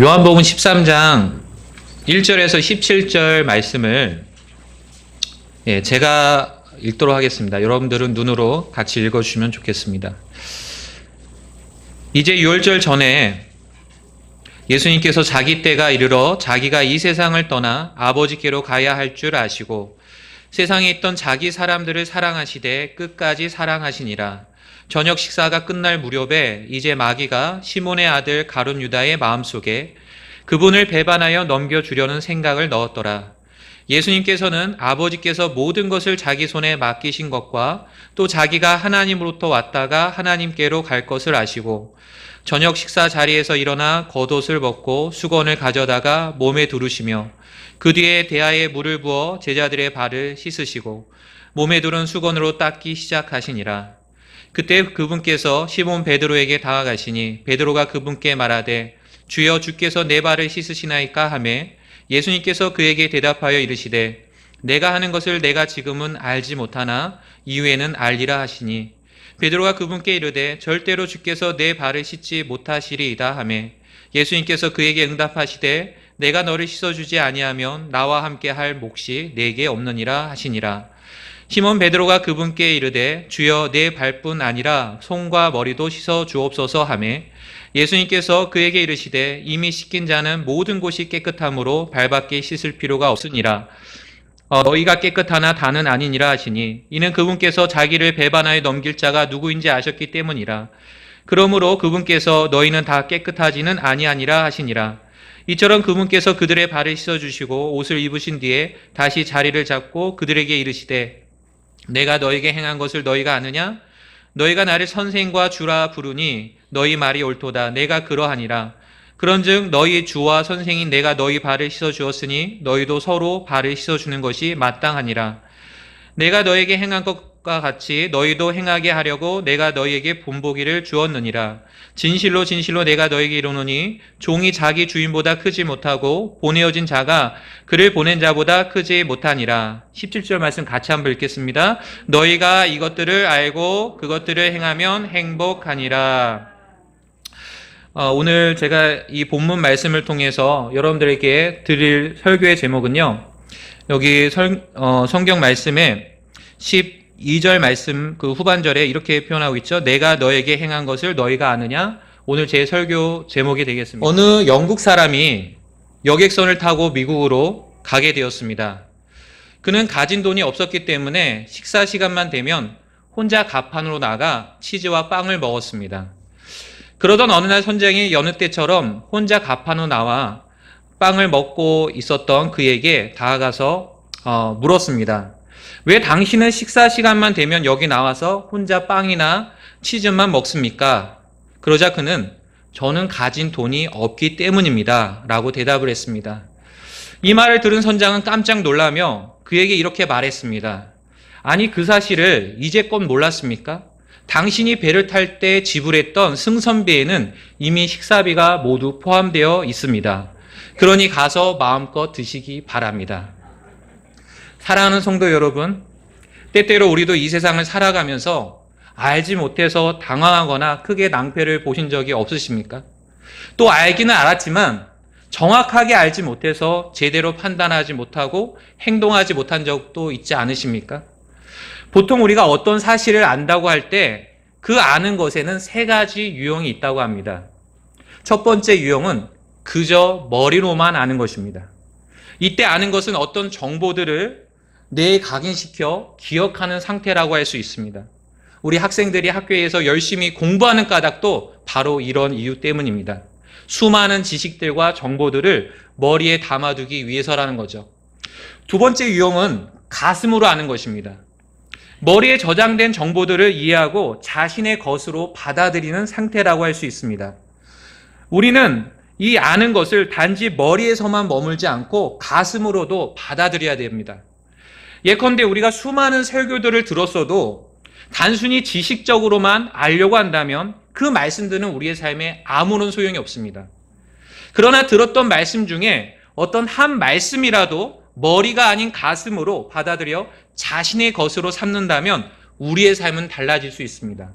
요한복음 13장 1절에서 17절 말씀을 제가 읽도록 하겠습니다. 여러분들은 눈으로 같이 읽어주시면 좋겠습니다. 이제 유월절 전에 예수님께서 자기 때가 이르러 자기가 이 세상을 떠나 아버지께로 가야 할 줄 아시고 세상에 있던 자기 사람들을 사랑하시되 끝까지 사랑하시니라. 저녁 식사가 끝날 무렵에 이제 마귀가 시몬의 아들 가룟 유다의 마음속에 그분을 배반하여 넘겨주려는 생각을 넣었더라. 예수님께서는 아버지께서 모든 것을 자기 손에 맡기신 것과 또 자기가 하나님으로부터 왔다가 하나님께로 갈 것을 아시고 저녁 식사 자리에서 일어나 겉옷을 벗고 수건을 가져다가 몸에 두르시며 그 뒤에 대야에 물을 부어 제자들의 발을 씻으시고 몸에 두른 수건으로 닦기 시작하시니라. 그때 그분께서 시몬 베드로에게 다가가시니 베드로가 그분께 말하되 주여 주께서 내 발을 씻으시나이까 하매 예수님께서 그에게 대답하여 이르시되 내가 하는 것을 내가 지금은 알지 못하나 이후에는 알리라 하시니 베드로가 그분께 이르되 절대로 주께서 내 발을 씻지 못하시리이다 하매 예수님께서 그에게 응답하시되 내가 너를 씻어주지 아니하면 나와 함께 할 몫이 내게 없느니라 하시니라. 시몬 베드로가 그분께 이르되 주여 내 발뿐 아니라 손과 머리도 씻어 주옵소서 하매 예수님께서 그에게 이르시되 이미 씻긴 자는 모든 곳이 깨끗함으로 발밖에 씻을 필요가 없으니라. 너희가 깨끗하나 다는 아니니라 하시니 이는 그분께서 자기를 배반하여 넘길 자가 누구인지 아셨기 때문이라. 그러므로 그분께서 너희는 다 깨끗하지는 아니하니라 하시니라. 이처럼 그분께서 그들의 발을 씻어주시고 옷을 입으신 뒤에 다시 자리를 잡고 그들에게 이르시되 내가 너희에게 행한 것을 너희가 아느냐? 너희가 나를 선생과 주라 부르니 너희 말이 옳도다. 내가 그러하니라. 그런즉 너희 주와 선생인 내가 너희 발을 씻어주었으니 너희도 서로 발을 씻어주는 것이 마땅하니라. 내가 너희에게 행한 것과 같이 너희도 행하게 하려고 내가 너희에게 본보기를 주었느니라. 진실로 진실로 내가 너희에게 이르노니 종이 자기 주인보다 크지 못하고 보내어진 자가 그를 보낸 자보다 크지 못하니라. 17절 말씀 같이 한번 읽겠습니다. 너희가 이것들을 알고 그것들을 행하면 행복하니라. 오늘 제가 이 본문 말씀을 통해서 여러분들에게 드릴 설교의 제목은요. 여기 성경 말씀에 12절 말씀 그 후반절에 이렇게 표현하고 있죠. 내가 너에게 행한 것을 너희가 아느냐? 오늘 제 설교 제목이 되겠습니다. 어느 영국 사람이 여객선을 타고 미국으로 가게 되었습니다. 그는 가진 돈이 없었기 때문에 식사 시간만 되면 혼자 가판으로 나가 치즈와 빵을 먹었습니다. 그러던 어느 날 선장이 여느 때처럼 혼자 가판으로 나와 빵을 먹고 있었던 그에게 다가가서 물었습니다. 왜 당신은 식사 시간만 되면 여기 나와서 혼자 빵이나 치즈만 먹습니까? 그러자 그는 저는 가진 돈이 없기 때문입니다. 라고 대답을 했습니다. 이 말을 들은 선장은 깜짝 놀라며 그에게 이렇게 말했습니다. 아니 그 사실을 이제껏 몰랐습니까? 당신이 배를 탈 때 지불했던 승선비에는 이미 식사비가 모두 포함되어 있습니다. 그러니 가서 마음껏 드시기 바랍니다. 사랑하는 성도 여러분, 때때로 우리도 이 세상을 살아가면서 알지 못해서 당황하거나 크게 낭패를 보신 적이 없으십니까? 또 알기는 알았지만 정확하게 알지 못해서 제대로 판단하지 못하고 행동하지 못한 적도 있지 않으십니까? 보통 우리가 어떤 사실을 안다고 할 때 그 아는 것에는 세 가지 유형이 있다고 합니다. 첫 번째 유형은 그저 머리로만 아는 것입니다. 이때 아는 것은 어떤 정보들을 뇌에 각인시켜 기억하는 상태라고 할 수 있습니다. 우리 학생들이 학교에서 열심히 공부하는 까닭도 바로 이런 이유 때문입니다. 수많은 지식들과 정보들을 머리에 담아두기 위해서라는 거죠. 두 번째 유형은 가슴으로 아는 것입니다. 머리에 저장된 정보들을 이해하고 자신의 것으로 받아들이는 상태라고 할 수 있습니다. 우리는 이 아는 것을 단지 머리에서만 머물지 않고 가슴으로도 받아들여야 됩니다. 예컨대 우리가 수많은 설교들을 들었어도 단순히 지식적으로만 알려고 한다면 그 말씀들은 우리의 삶에 아무런 소용이 없습니다. 그러나 들었던 말씀 중에 어떤 한 말씀이라도 머리가 아닌 가슴으로 받아들여 자신의 것으로 삼는다면 우리의 삶은 달라질 수 있습니다.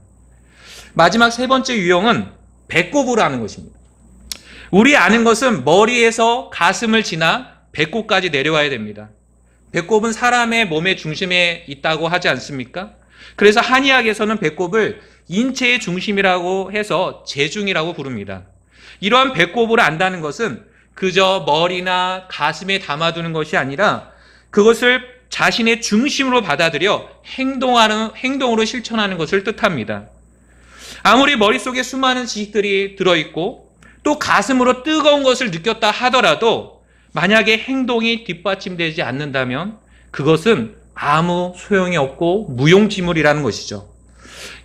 마지막 세 번째 유형은 배꼽으로 하는 것입니다. 우리 아는 것은 머리에서 가슴을 지나 배꼽까지 내려와야 됩니다. 배꼽은 사람의 몸의 중심에 있다고 하지 않습니까? 그래서 한의학에서는 배꼽을 인체의 중심이라고 해서 재중이라고 부릅니다. 이러한 배꼽을 안다는 것은 그저 머리나 가슴에 담아두는 것이 아니라 그것을 자신의 중심으로 받아들여 행동으로 실천하는 것을 뜻합니다. 아무리 머릿속에 수많은 지식들이 들어있고 또 가슴으로 뜨거운 것을 느꼈다 하더라도 만약에 행동이 뒷받침되지 않는다면 그것은 아무 소용이 없고 무용지물이라는 것이죠.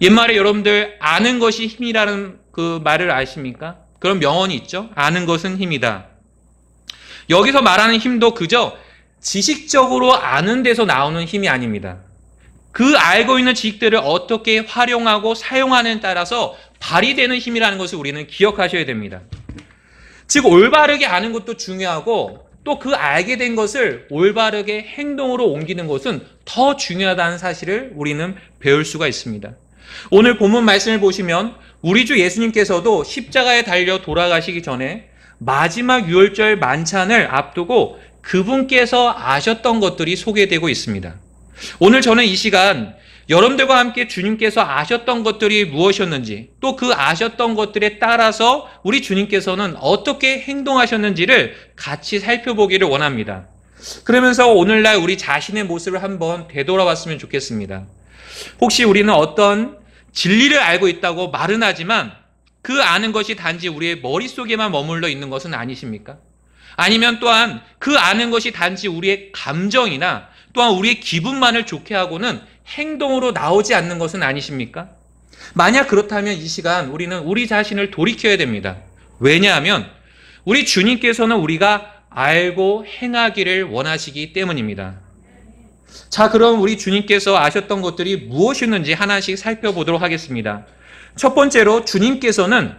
옛말에 여러분들 아는 것이 힘이라는 그 말을 아십니까? 그런 명언이 있죠. 아는 것은 힘이다. 여기서 말하는 힘도 그저 지식적으로 아는 데서 나오는 힘이 아닙니다. 그 알고 있는 지식들을 어떻게 활용하고 사용하는에 따라서 발휘되는 힘이라는 것을 우리는 기억하셔야 됩니다. 즉 올바르게 아는 것도 중요하고 또 그 알게 된 것을 올바르게 행동으로 옮기는 것은 더 중요하다는 사실을 우리는 배울 수가 있습니다. 오늘 본문 말씀을 보시면 우리 주 예수님께서도 십자가에 달려 돌아가시기 전에 마지막 유월절 만찬을 앞두고 그분께서 아셨던 것들이 소개되고 있습니다. 오늘 저는 이 시간 여러분들과 함께 주님께서 아셨던 것들이 무엇이었는지 또 그 아셨던 것들에 따라서 우리 주님께서는 어떻게 행동하셨는지를 같이 살펴보기를 원합니다. 그러면서 오늘날 우리 자신의 모습을 한번 되돌아봤으면 좋겠습니다. 혹시 우리는 어떤 진리를 알고 있다고 말은 하지만 그 아는 것이 단지 우리의 머릿속에만 머물러 있는 것은 아니십니까? 아니면 또한 그 아는 것이 단지 우리의 감정이나 또한 우리의 기분만을 좋게 하고는 행동으로 나오지 않는 것은 아니십니까? 만약 그렇다면 이 시간 우리는 우리 자신을 돌이켜야 됩니다. 왜냐하면 우리 주님께서는 우리가 알고 행하기를 원하시기 때문입니다. 자, 그럼 우리 주님께서 아셨던 것들이 무엇이었는지 하나씩 살펴보도록 하겠습니다. 첫 번째로 주님께서는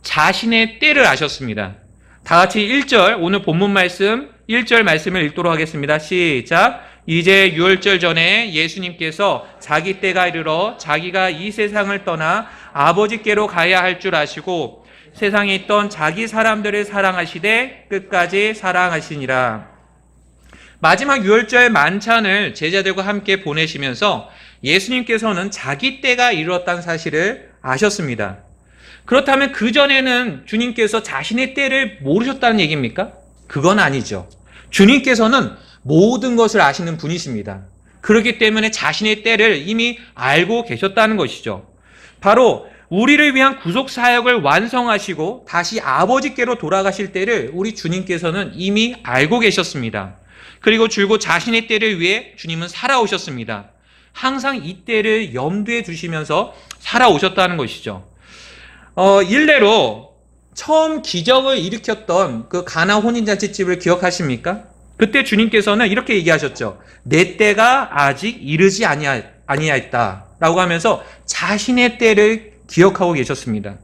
자신의 때를 아셨습니다. 다 같이 1절, 오늘 본문 말씀 1절 말씀을 읽도록 하겠습니다. 시작. 이제 유월절 전에 예수님께서 자기 때가 이르러 자기가 이 세상을 떠나 아버지께로 가야 할 줄 아시고 세상에 있던 자기 사람들을 사랑하시되 끝까지 사랑하시니라. 마지막 유월절 만찬을 제자들과 함께 보내시면서 예수님께서는 자기 때가 이르렀다는 사실을 아셨습니다. 그렇다면 그전에는 주님께서 자신의 때를 모르셨다는 얘기입니까? 그건 아니죠. 주님께서는 모든 것을 아시는 분이십니다. 그렇기 때문에 자신의 때를 이미 알고 계셨다는 것이죠. 바로 우리를 위한 구속 사역을 완성하시고 다시 아버지께로 돌아가실 때를 우리 주님께서는 이미 알고 계셨습니다. 그리고 줄곧 자신의 때를 위해 주님은 살아오셨습니다. 항상 이 때를 염두에 두시면서 살아오셨다는 것이죠. 일례로 처음 기적을 일으켰던 그 가나 혼인잔치집을 기억하십니까? 그때 주님께서는 이렇게 얘기하셨죠. 내 때가 아직 이르지 아니하였다 라고 하면서 자신의 때를 기억하고 계셨습니다.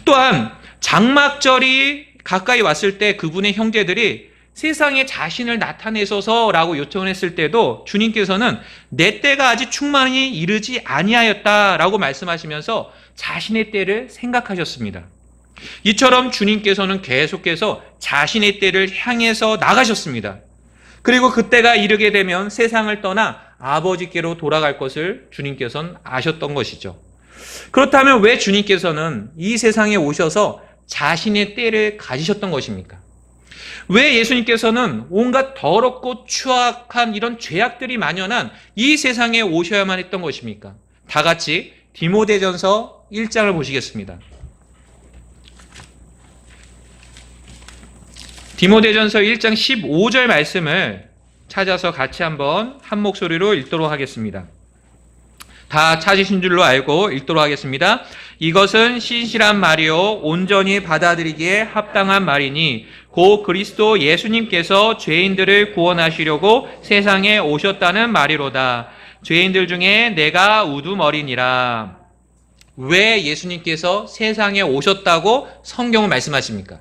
또한 장막절이 가까이 왔을 때 그분의 형제들이 세상에 자신을 나타내소서라고 요청을 했을 때도 주님께서는 내 때가 아직 충만히 이르지 아니하였다라고 말씀하시면서 자신의 때를 생각하셨습니다. 이처럼 주님께서는 계속해서 자신의 때를 향해서 나가셨습니다. 그리고 그때가 이르게 되면 세상을 떠나 아버지께로 돌아갈 것을 주님께서는 아셨던 것이죠. 그렇다면 왜 주님께서는 이 세상에 오셔서 자신의 때를 가지셨던 것입니까? 왜 예수님께서는 온갖 더럽고 추악한 이런 죄악들이 만연한 이 세상에 오셔야만 했던 것입니까? 다 같이 디모데전서 1장을 보시겠습니다. 디모데전서 1장 15절 말씀을 찾아서 같이 한번 한 목소리로 읽도록 하겠습니다. 다 찾으신 줄로 알고 읽도록 하겠습니다. 이것은 신실한 말이요 온전히 받아들이기에 합당한 말이니 고 그리스도 예수님께서 죄인들을 구원하시려고 세상에 오셨다는 말이로다. 죄인들 중에 내가 우두머리니라. 왜 예수님께서 세상에 오셨다고 성경은 말씀하십니까?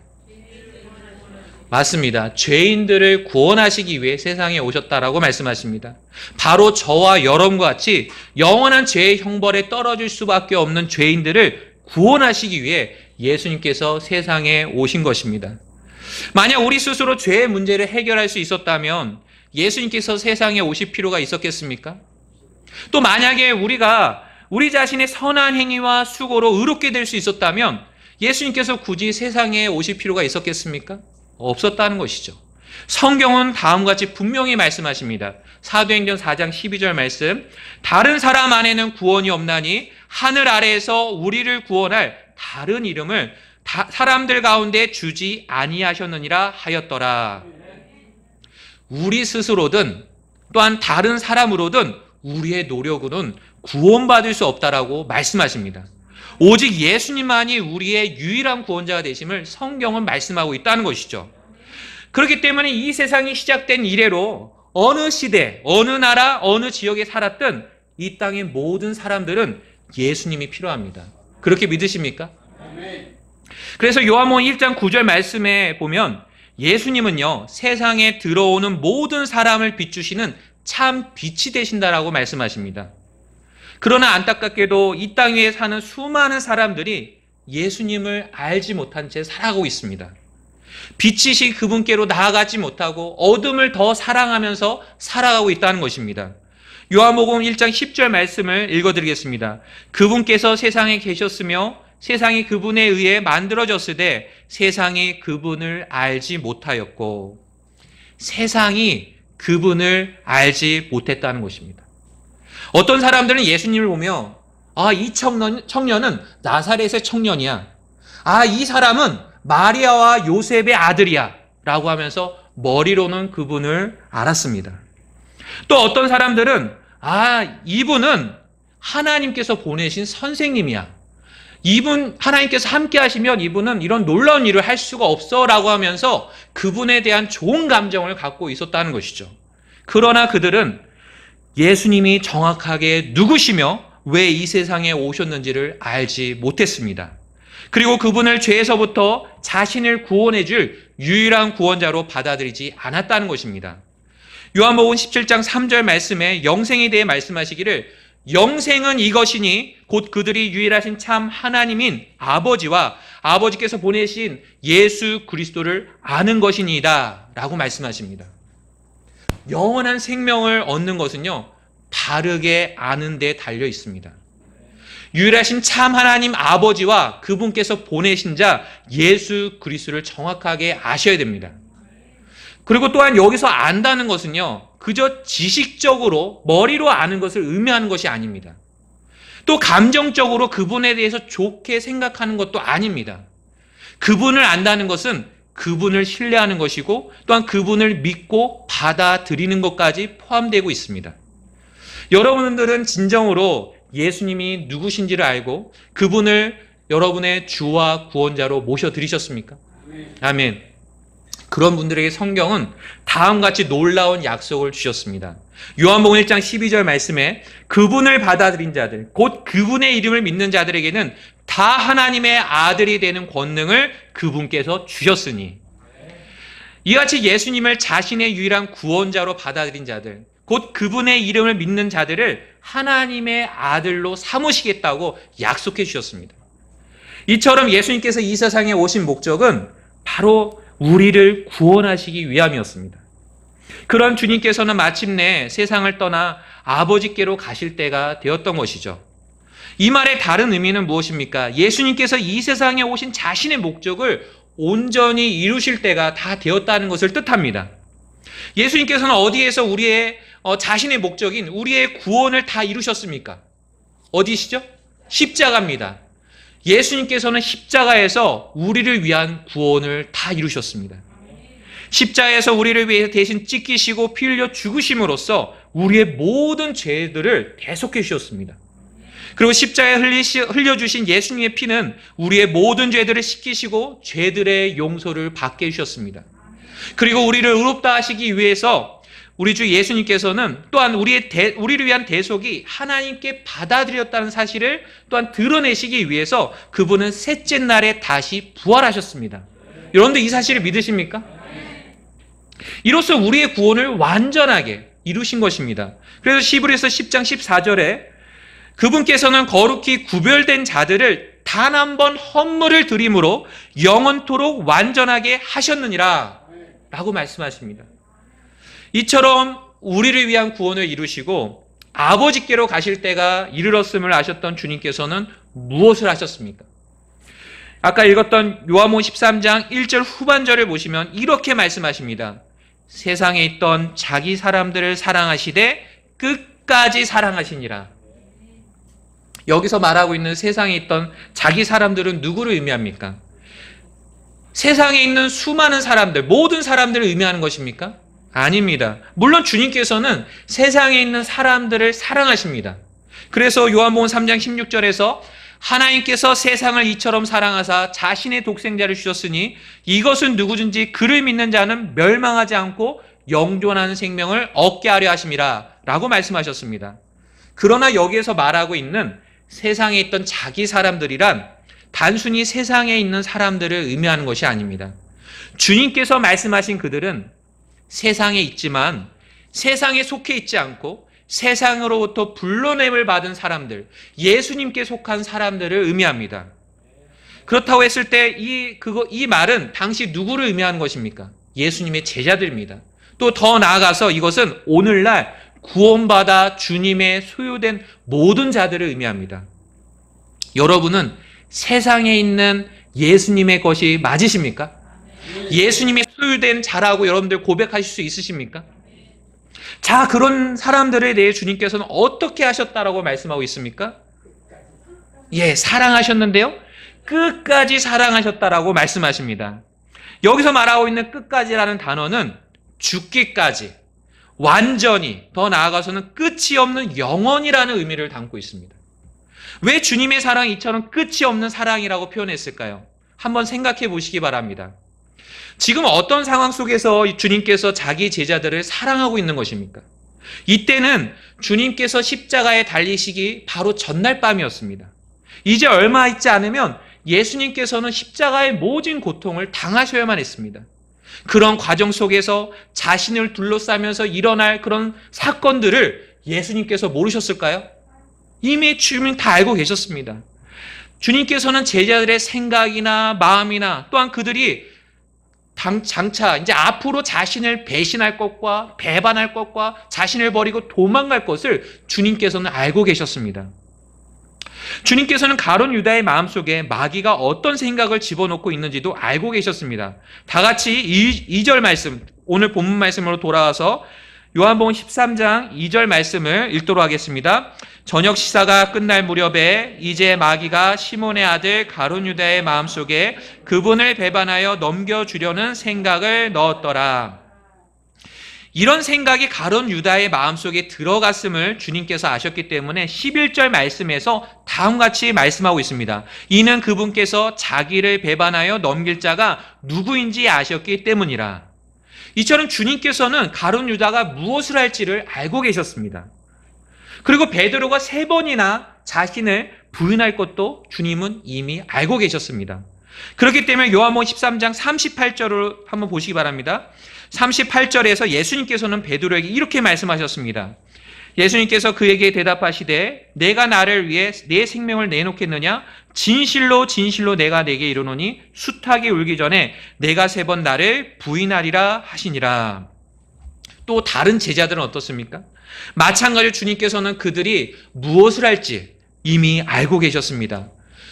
맞습니다. 죄인들을 구원하시기 위해 세상에 오셨다라고 말씀하십니다. 바로 저와 여러분과 같이 영원한 죄의 형벌에 떨어질 수밖에 없는 죄인들을 구원하시기 위해 예수님께서 세상에 오신 것입니다. 만약 우리 스스로 죄의 문제를 해결할 수 있었다면 예수님께서 세상에 오실 필요가 있었겠습니까? 또 만약에 우리가 우리 자신의 선한 행위와 수고로 의롭게 될 수 있었다면 예수님께서 굳이 세상에 오실 필요가 있었겠습니까? 없었다는 것이죠. 성경은 다음과 같이 분명히 말씀하십니다. 사도행전 4장 12절 말씀, 다른 사람 안에는 구원이 없나니 하늘 아래에서 우리를 구원할 다른 이름을 사람들 가운데 주지 아니하셨느니라 하였더라. 우리 스스로든 또한 다른 사람으로든 우리의 노력으로는 구원받을 수 없다라고 말씀하십니다. 오직 예수님만이 우리의 유일한 구원자가 되심을 성경은 말씀하고 있다는 것이죠. 그렇기 때문에 이 세상이 시작된 이래로 어느 시대, 어느 나라, 어느 지역에 살았든 이 땅의 모든 사람들은 예수님이 필요합니다. 그렇게 믿으십니까? 그래서 요한복음 1장 9절 말씀에 보면 예수님은요, 세상에 들어오는 모든 사람을 비추시는 참 빛이 되신다라고 말씀하십니다. 그러나 안타깝게도 이 땅 위에 사는 수많은 사람들이 예수님을 알지 못한 채 살아가고 있습니다. 빛이신 그분께로 나아가지 못하고 어둠을 더 사랑하면서 살아가고 있다는 것입니다. 요한복음 1장 10절 말씀을 읽어드리겠습니다. 그분께서 세상에 계셨으며 세상이 그분에 의해 만들어졌으되 세상이 그분을 알지 못하였고, 세상이 그분을 알지 못했다는 것입니다. 어떤 사람들은 예수님을 보며 이 청년은 나사렛의 청년이야. 이 사람은 마리아와 요셉의 아들이야 라고 하면서 머리로는 그분을 알았습니다. 또 어떤 사람들은 이분은 하나님께서 보내신 선생님이야. 하나님께서 함께 하시면 이분은 이런 놀라운 일을 할 수가 없어 라고 하면서 그분에 대한 좋은 감정을 갖고 있었다는 것이죠. 그러나 그들은 예수님이 정확하게 누구시며 왜 이 세상에 오셨는지를 알지 못했습니다. 그리고 그분을 죄에서부터 자신을 구원해 줄 유일한 구원자로 받아들이지 않았다는 것입니다. 요한복음 17장 3절 말씀에 영생에 대해 말씀하시기를 영생은 이것이니 곧 그들이 유일하신 참 하나님인 아버지와 아버지께서 보내신 예수 그리스도를 아는 것이니이다 라고 말씀하십니다. 영원한 생명을 얻는 것은요, 바르게 아는 데 달려 있습니다. 유일하신 참 하나님 아버지와 그분께서 보내신 자 예수 그리스도를 정확하게 아셔야 됩니다. 그리고 또한 여기서 안다는 것은요, 그저 지식적으로 머리로 아는 것을 의미하는 것이 아닙니다. 또 감정적으로 그분에 대해서 좋게 생각하는 것도 아닙니다. 그분을 안다는 것은 그분을 신뢰하는 것이고 또한 그분을 믿고 받아들이는 것까지 포함되고 있습니다. 여러분들은 진정으로 예수님이 누구신지를 알고 그분을 여러분의 주와 구원자로 모셔드리셨습니까? 아멘. 그런 분들에게 성경은 다음같이 놀라운 약속을 주셨습니다. 요한복음 1장 12절 말씀에 그분을 받아들인 자들, 곧 그분의 이름을 믿는 자들에게는 다 하나님의 아들이 되는 권능을 그분께서 주셨으니, 이같이 예수님을 자신의 유일한 구원자로 받아들인 자들, 곧 그분의 이름을 믿는 자들을 하나님의 아들로 삼으시겠다고 약속해 주셨습니다. 이처럼 예수님께서 이 세상에 오신 목적은 바로 우리를 구원하시기 위함이었습니다. 그런 주님께서는 마침내 세상을 떠나 아버지께로 가실 때가 되었던 것이죠. 이 말의 다른 의미는 무엇입니까? 예수님께서 이 세상에 오신 자신의 목적을 온전히 이루실 때가 다 되었다는 것을 뜻합니다. 예수님께서는 어디에서 우리의 자신의 목적인 우리의 구원을 다 이루셨습니까? 어디시죠? 십자가입니다. 예수님께서는 십자가에서 우리를 위한 구원을 다 이루셨습니다. 십자가에서 우리를 위해 대신 찢기시고 피 흘려 죽으심으로써 우리의 모든 죄들을 대속해 주셨습니다. 그리고 십자가에 흘려주신 예수님의 피는 우리의 모든 죄들을 씻기시고 죄들의 용서를 받게 해주셨습니다. 그리고 우리를 의롭다 하시기 위해서 우리 주 예수님께서는 또한 우리를 위한 대속이 하나님께 받아들였다는 사실을 또한 드러내시기 위해서 그분은 셋째 날에 다시 부활하셨습니다. 여러분들 이 사실을 믿으십니까? 이로써 우리의 구원을 완전하게 이루신 것입니다. 그래서 히브리서 10장 14절에 그분께서는 거룩히 구별된 자들을 단 한 번 헌물을 드림으로 영원토록 완전하게 하셨느니라 라고 말씀하십니다. 이처럼 우리를 위한 구원을 이루시고 아버지께로 가실 때가 이르렀음을 아셨던 주님께서는 무엇을 하셨습니까? 아까 읽었던 요한복음 13장 1절 후반절을 보시면 이렇게 말씀하십니다. 세상에 있던 자기 사람들을 사랑하시되 끝까지 사랑하시니라. 여기서 말하고 있는 세상에 있던 자기 사람들은 누구를 의미합니까? 세상에 있는 수많은 사람들, 모든 사람들을 의미하는 것입니까? 아닙니다. 물론 주님께서는 세상에 있는 사람들을 사랑하십니다. 그래서 요한복음 3장 16절에서 하나님께서 세상을 이처럼 사랑하사 자신의 독생자를 주셨으니 이것은 누구든지 그를 믿는 자는 멸망하지 않고 영존하는 생명을 얻게 하려 하심이라 라고 말씀하셨습니다. 그러나 여기에서 말하고 있는 세상에 있던 자기 사람들이란 단순히 세상에 있는 사람들을 의미하는 것이 아닙니다. 주님께서 말씀하신 그들은 세상에 있지만 세상에 속해 있지 않고 세상으로부터 불러냄을 받은 사람들, 예수님께 속한 사람들을 의미합니다. 그렇다고 했을 때 이 말은 당시 누구를 의미하는 것입니까? 예수님의 제자들입니다. 또 더 나아가서 이것은 오늘날 구원받아 주님의 소유된 모든 자들을 의미합니다. 여러분은 세상에 있는 예수님의 것이 맞으십니까? 예수님이 소유된 자라고 여러분들 고백하실 수 있으십니까? 자, 그런 사람들에 대해 주님께서는 어떻게 하셨다라고 말씀하고 있습니까? 예, 사랑하셨는데요. 끝까지 사랑하셨다라고 말씀하십니다. 여기서 말하고 있는 끝까지라는 단어는 죽기까지, 완전히, 더 나아가서는 끝이 없는 영원이라는 의미를 담고 있습니다. 왜 주님의 사랑이 이처럼 끝이 없는 사랑이라고 표현했을까요? 한번 생각해 보시기 바랍니다. 지금 어떤 상황 속에서 주님께서 자기 제자들을 사랑하고 있는 것입니까? 이때는 주님께서 십자가에 달리시기 바로 전날 밤이었습니다. 이제 얼마 있지 않으면 예수님께서는 십자가의 모진 고통을 당하셔야만 했습니다. 그런 과정 속에서 자신을 둘러싸면서 일어날 그런 사건들을 예수님께서 모르셨을까요? 이미 주님 다 알고 계셨습니다. 주님께서는 제자들의 생각이나 마음이나 또한 그들이 장차 이제 앞으로 자신을 배신할 것과 배반할 것과 자신을 버리고 도망갈 것을 주님께서는 알고 계셨습니다. 주님께서는 가룟 유다의 마음속에 마귀가 어떤 생각을 집어넣고 있는지도 알고 계셨습니다. 다 같이 2절 말씀, 오늘 본문 말씀으로 돌아와서 요한복음 13장 2절 말씀을 읽도록 하겠습니다. 저녁 식사가 끝날 무렵에 이제 마귀가 시몬의 아들 가룟 유다의 마음속에 그분을 배반하여 넘겨주려는 생각을 넣었더라. 이런 생각이 가룟 유다의 마음속에 들어갔음을 주님께서 아셨기 때문에 11절 말씀에서 다음과 같이 말씀하고 있습니다. 이는 그분께서 자기를 배반하여 넘길 자가 누구인지 아셨기 때문이라. 이처럼 주님께서는 가룟 유다가 무엇을 할지를 알고 계셨습니다. 그리고 베드로가 3번이나 자신을 부인할 것도 주님은 이미 알고 계셨습니다. 그렇기 때문에 요한복음 13장 38절을 한번 보시기 바랍니다. 38절에서 예수님께서는 베드로에게 이렇게 말씀하셨습니다. 예수님께서 그에게 대답하시되 내가 나를 위해 내 생명을 내놓겠느냐? 진실로 진실로 내가 내게 이르노니 숫하게 울기 전에 내가 3번 나를 부인하리라 하시니라. 또 다른 제자들은 어떻습니까? 마찬가지로 주님께서는 그들이 무엇을 할지 이미 알고 계셨습니다.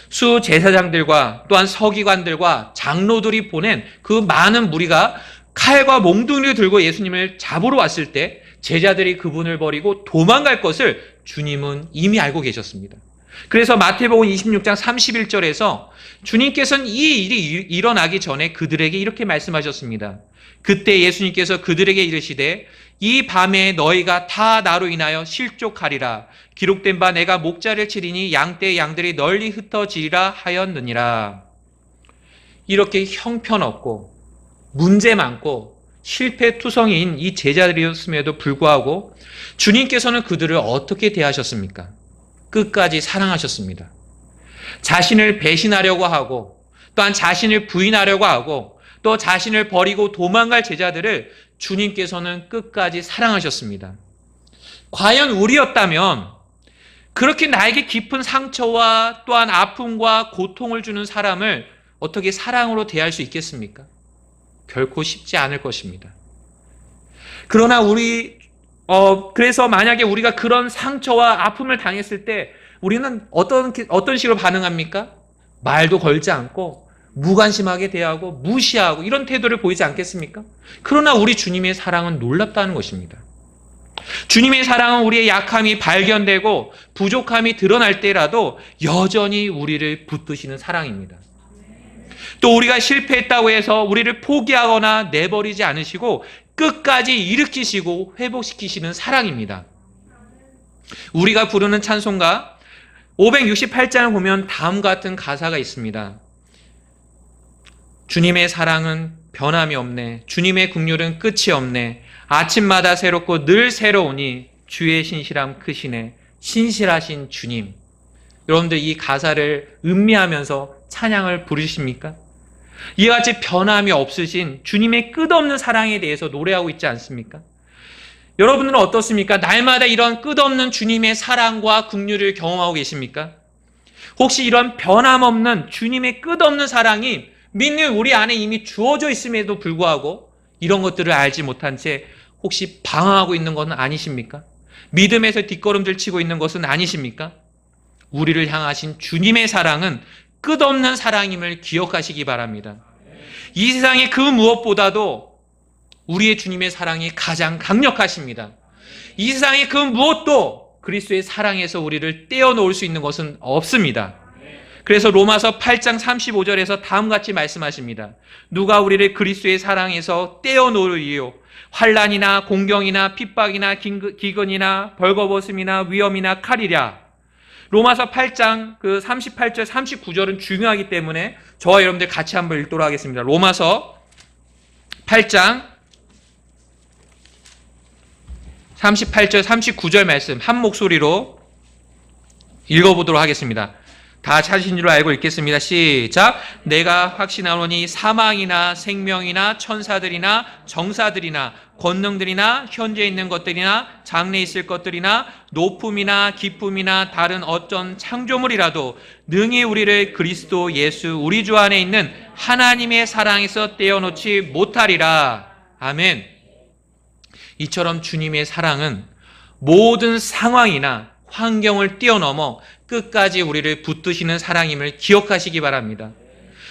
수제사장들과 또한 서기관들과 장로들이 보낸 그 많은 무리가 칼과 몽둥이를 들고 예수님을 잡으러 왔을 때 제자들이 그분을 버리고 도망갈 것을 주님은 이미 알고 계셨습니다. 그래서 마태복음 26장 31절에서 주님께서는 이 일이 일어나기 전에 그들에게 이렇게 말씀하셨습니다. 그때 예수님께서 그들에게 이르시되 이 밤에 너희가 다 나로 인하여 실족하리라. 기록된 바 내가 목자를 치리니 양떼의 양들이 널리 흩어지리라 하였느니라. 이렇게 형편없고 문제 많고 실패투성이인 이 제자들이었음에도 불구하고 주님께서는 그들을 어떻게 대하셨습니까? 끝까지 사랑하셨습니다. 자신을 배신하려고 하고 또한 자신을 부인하려고 하고 또 자신을 버리고 도망갈 제자들을 주님께서는 끝까지 사랑하셨습니다. 과연 우리였다면 그렇게 나에게 깊은 상처와 또한 아픔과 고통을 주는 사람을 어떻게 사랑으로 대할 수 있겠습니까? 결코 쉽지 않을 것입니다. 그러나 그래서 만약에 우리가 그런 상처와 아픔을 당했을 때 우리는 어떤 식으로 반응합니까? 말도 걸지 않고 무관심하게 대하고 무시하고 이런 태도를 보이지 않겠습니까? 그러나 우리 주님의 사랑은 놀랍다는 것입니다. 주님의 사랑은 우리의 약함이 발견되고 부족함이 드러날 때라도 여전히 우리를 붙드시는 사랑입니다. 또 우리가 실패했다고 해서 우리를 포기하거나 내버리지 않으시고 끝까지 일으키시고 회복시키시는 사랑입니다. 우리가 부르는 찬송가 568장을 보면 다음과 같은 가사가 있습니다. 주님의 사랑은 변함이 없네. 주님의 긍휼은 끝이 없네. 아침마다 새롭고 늘 새로우니 주의 신실함 크시네. 신실하신 주님. 여러분들 이 가사를 음미하면서 찬양을 부르십니까? 이와 같이 변함이 없으신 주님의 끝없는 사랑에 대해서 노래하고 있지 않습니까? 여러분들은 어떻습니까? 날마다 이런 끝없는 주님의 사랑과 긍휼을 경험하고 계십니까? 혹시 이런 변함없는 주님의 끝없는 사랑이 믿는 우리 안에 이미 주어져 있음에도 불구하고 이런 것들을 알지 못한 채 혹시 방황하고 있는 것은 아니십니까? 믿음에서 뒷걸음질 치고 있는 것은 아니십니까? 우리를 향하신 주님의 사랑은 끝없는 사랑임을 기억하시기 바랍니다. 이 세상의 그 무엇보다도 우리의 주님의 사랑이 가장 강력하십니다. 이 세상의 그 무엇도 그리스도의 사랑에서 우리를 떼어놓을 수 있는 것은 없습니다. 그래서 로마서 8장 35절에서 다음같이 말씀하십니다. 누가 우리를 그리스도의 사랑에서 떼어놓으리요? 환난이나 공경이나 핍박이나 기근이나 벌거벗음이나 위험이나 칼이랴. 로마서 8장 그 38절 39절은 중요하기 때문에 저와 여러분들 같이 한번 읽도록 하겠습니다. 로마서 8장 38절 39절 말씀 한 목소리로 읽어보도록 하겠습니다. 다 찾으신 줄 알고 읽겠습니다. 시작. 내가 확신하노니 사망이나 생명이나 천사들이나 정사들이나 권능들이나 현재 있는 것들이나 장래 있을 것들이나 높음이나 깊음이나 다른 어떤 창조물이라도 능히 우리를 그리스도 예수 우리 주 안에 있는 하나님의 사랑에서 떼어놓지 못하리라. 아멘. 이처럼 주님의 사랑은 모든 상황이나 환경을 뛰어넘어 끝까지 우리를 붙드시는 사랑임을 기억하시기 바랍니다.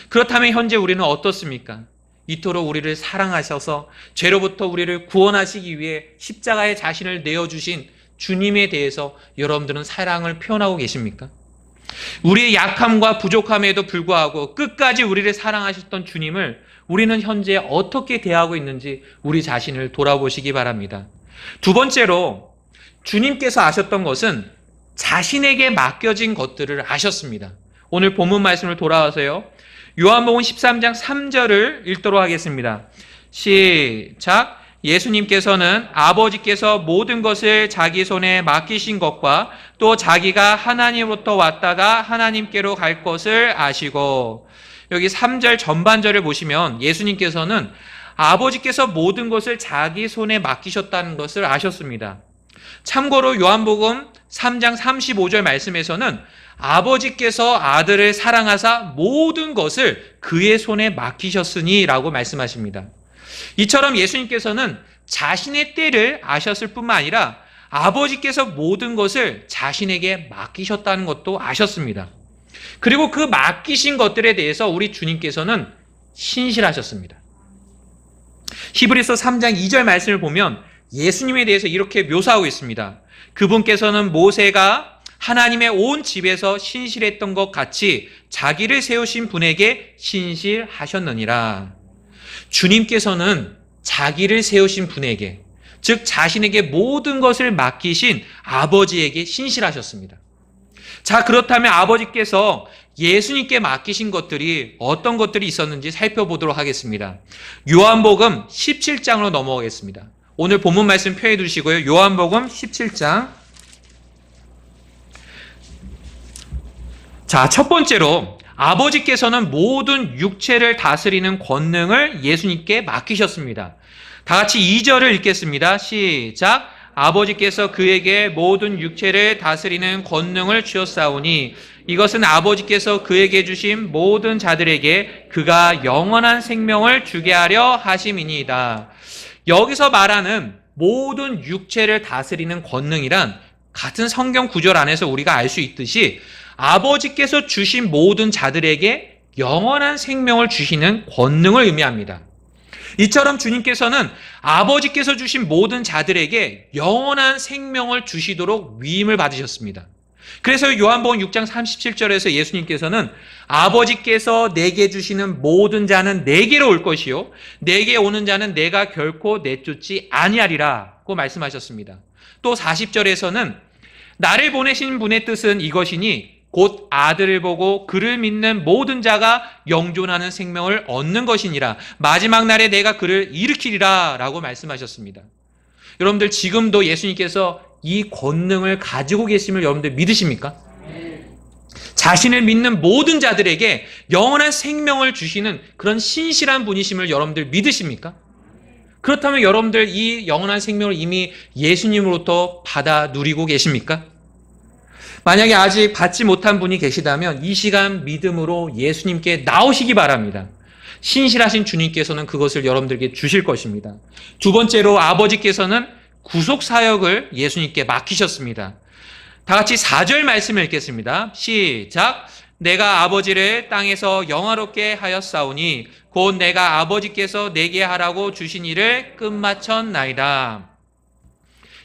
그렇다면 현재 우리는 어떻습니까? 이토록 우리를 사랑하셔서 죄로부터 우리를 구원하시기 위해 십자가에 자신을 내어주신 주님에 대해서 여러분들은 사랑을 표현하고 계십니까? 우리의 약함과 부족함에도 불구하고 끝까지 우리를 사랑하셨던 주님을 우리는 현재 어떻게 대하고 있는지 우리 자신을 돌아보시기 바랍니다. 두 번째로 주님께서 아셨던 것은 자신에게 맡겨진 것들을 아셨습니다. 오늘 본문 말씀을 돌아와서요. 요한복음 13장 3절을 읽도록 하겠습니다. 시작. 예수님께서는 아버지께서 모든 것을 자기 손에 맡기신 것과 또 자기가 하나님으로부터 왔다가 하나님께로 갈 것을 아시고, 여기 3절 전반절을 보시면 예수님께서는 아버지께서 모든 것을 자기 손에 맡기셨다는 것을 아셨습니다. 참고로 요한복음 3장 35절 말씀에서는 아버지께서 아들을 사랑하사 모든 것을 그의 손에 맡기셨으니 라고 말씀하십니다. 이처럼 예수님께서는 자신의 때를 아셨을 뿐만 아니라 아버지께서 모든 것을 자신에게 맡기셨다는 것도 아셨습니다. 그리고 그 맡기신 것들에 대해서 우리 주님께서는 신실하셨습니다. 히브리서 3장 2절 말씀을 보면 예수님에 대해서 이렇게 묘사하고 있습니다. 그분께서는 모세가 하나님의 온 집에서 신실했던 것 같이 자기를 세우신 분에게 신실하셨느니라. 주님께서는 자기를 세우신 분에게, 즉 자신에게 모든 것을 맡기신 아버지에게 신실하셨습니다. 자, 그렇다면 아버지께서 예수님께 맡기신 것들이 어떤 것들이 있었는지 살펴보도록 하겠습니다. 요한복음 17장으로 넘어가겠습니다. 오늘 본문 말씀 펴해 두시고요. 요한복음 17장. 자, 첫 번째로 아버지께서는 모든 육체를 다스리는 권능을 예수님께 맡기셨습니다. 다 같이 2절을 읽겠습니다. 시작. 아버지께서 그에게 모든 육체를 다스리는 권능을 주었사오니 이것은 아버지께서 그에게 주신 모든 자들에게 그가 영원한 생명을 주게 하려 하심이니이다. 여기서 말하는 모든 육체를 다스리는 권능이란 같은 성경 구절 안에서 우리가 알 수 있듯이 아버지께서 주신 모든 자들에게 영원한 생명을 주시는 권능을 의미합니다. 이처럼 주님께서는 아버지께서 주신 모든 자들에게 영원한 생명을 주시도록 위임을 받으셨습니다. 그래서 요한복음 6장 37절에서 예수님께서는 아버지께서 내게 주시는 모든 자는 내게로 올 것이요 내게 오는 자는 내가 결코 내쫓지 아니하리라고 말씀하셨습니다. 또 40절에서는 나를 보내신 분의 뜻은 이것이니 곧 아들을 보고 그를 믿는 모든 자가 영존하는 생명을 얻는 것이니라. 마지막 날에 내가 그를 일으키리라 라고 말씀하셨습니다. 여러분들 지금도 예수님께서 이 권능을 가지고 계심을 여러분들 믿으십니까? 자신을 믿는 모든 자들에게 영원한 생명을 주시는 그런 신실한 분이심을 여러분들 믿으십니까? 그렇다면 여러분들 이 영원한 생명을 이미 예수님으로부터 받아 누리고 계십니까? 만약에 아직 받지 못한 분이 계시다면 이 시간 믿음으로 예수님께 나오시기 바랍니다. 신실하신 주님께서는 그것을 여러분들에게 주실 것입니다. 두 번째로 아버지께서는 구속사역을 예수님께 맡기셨습니다. 다 같이 4절 말씀을 읽겠습니다. 시작. 내가 아버지를 땅에서 영화롭게 하였사오니 곧 내가 아버지께서 내게 하라고 주신 일을 끝마쳤나이다.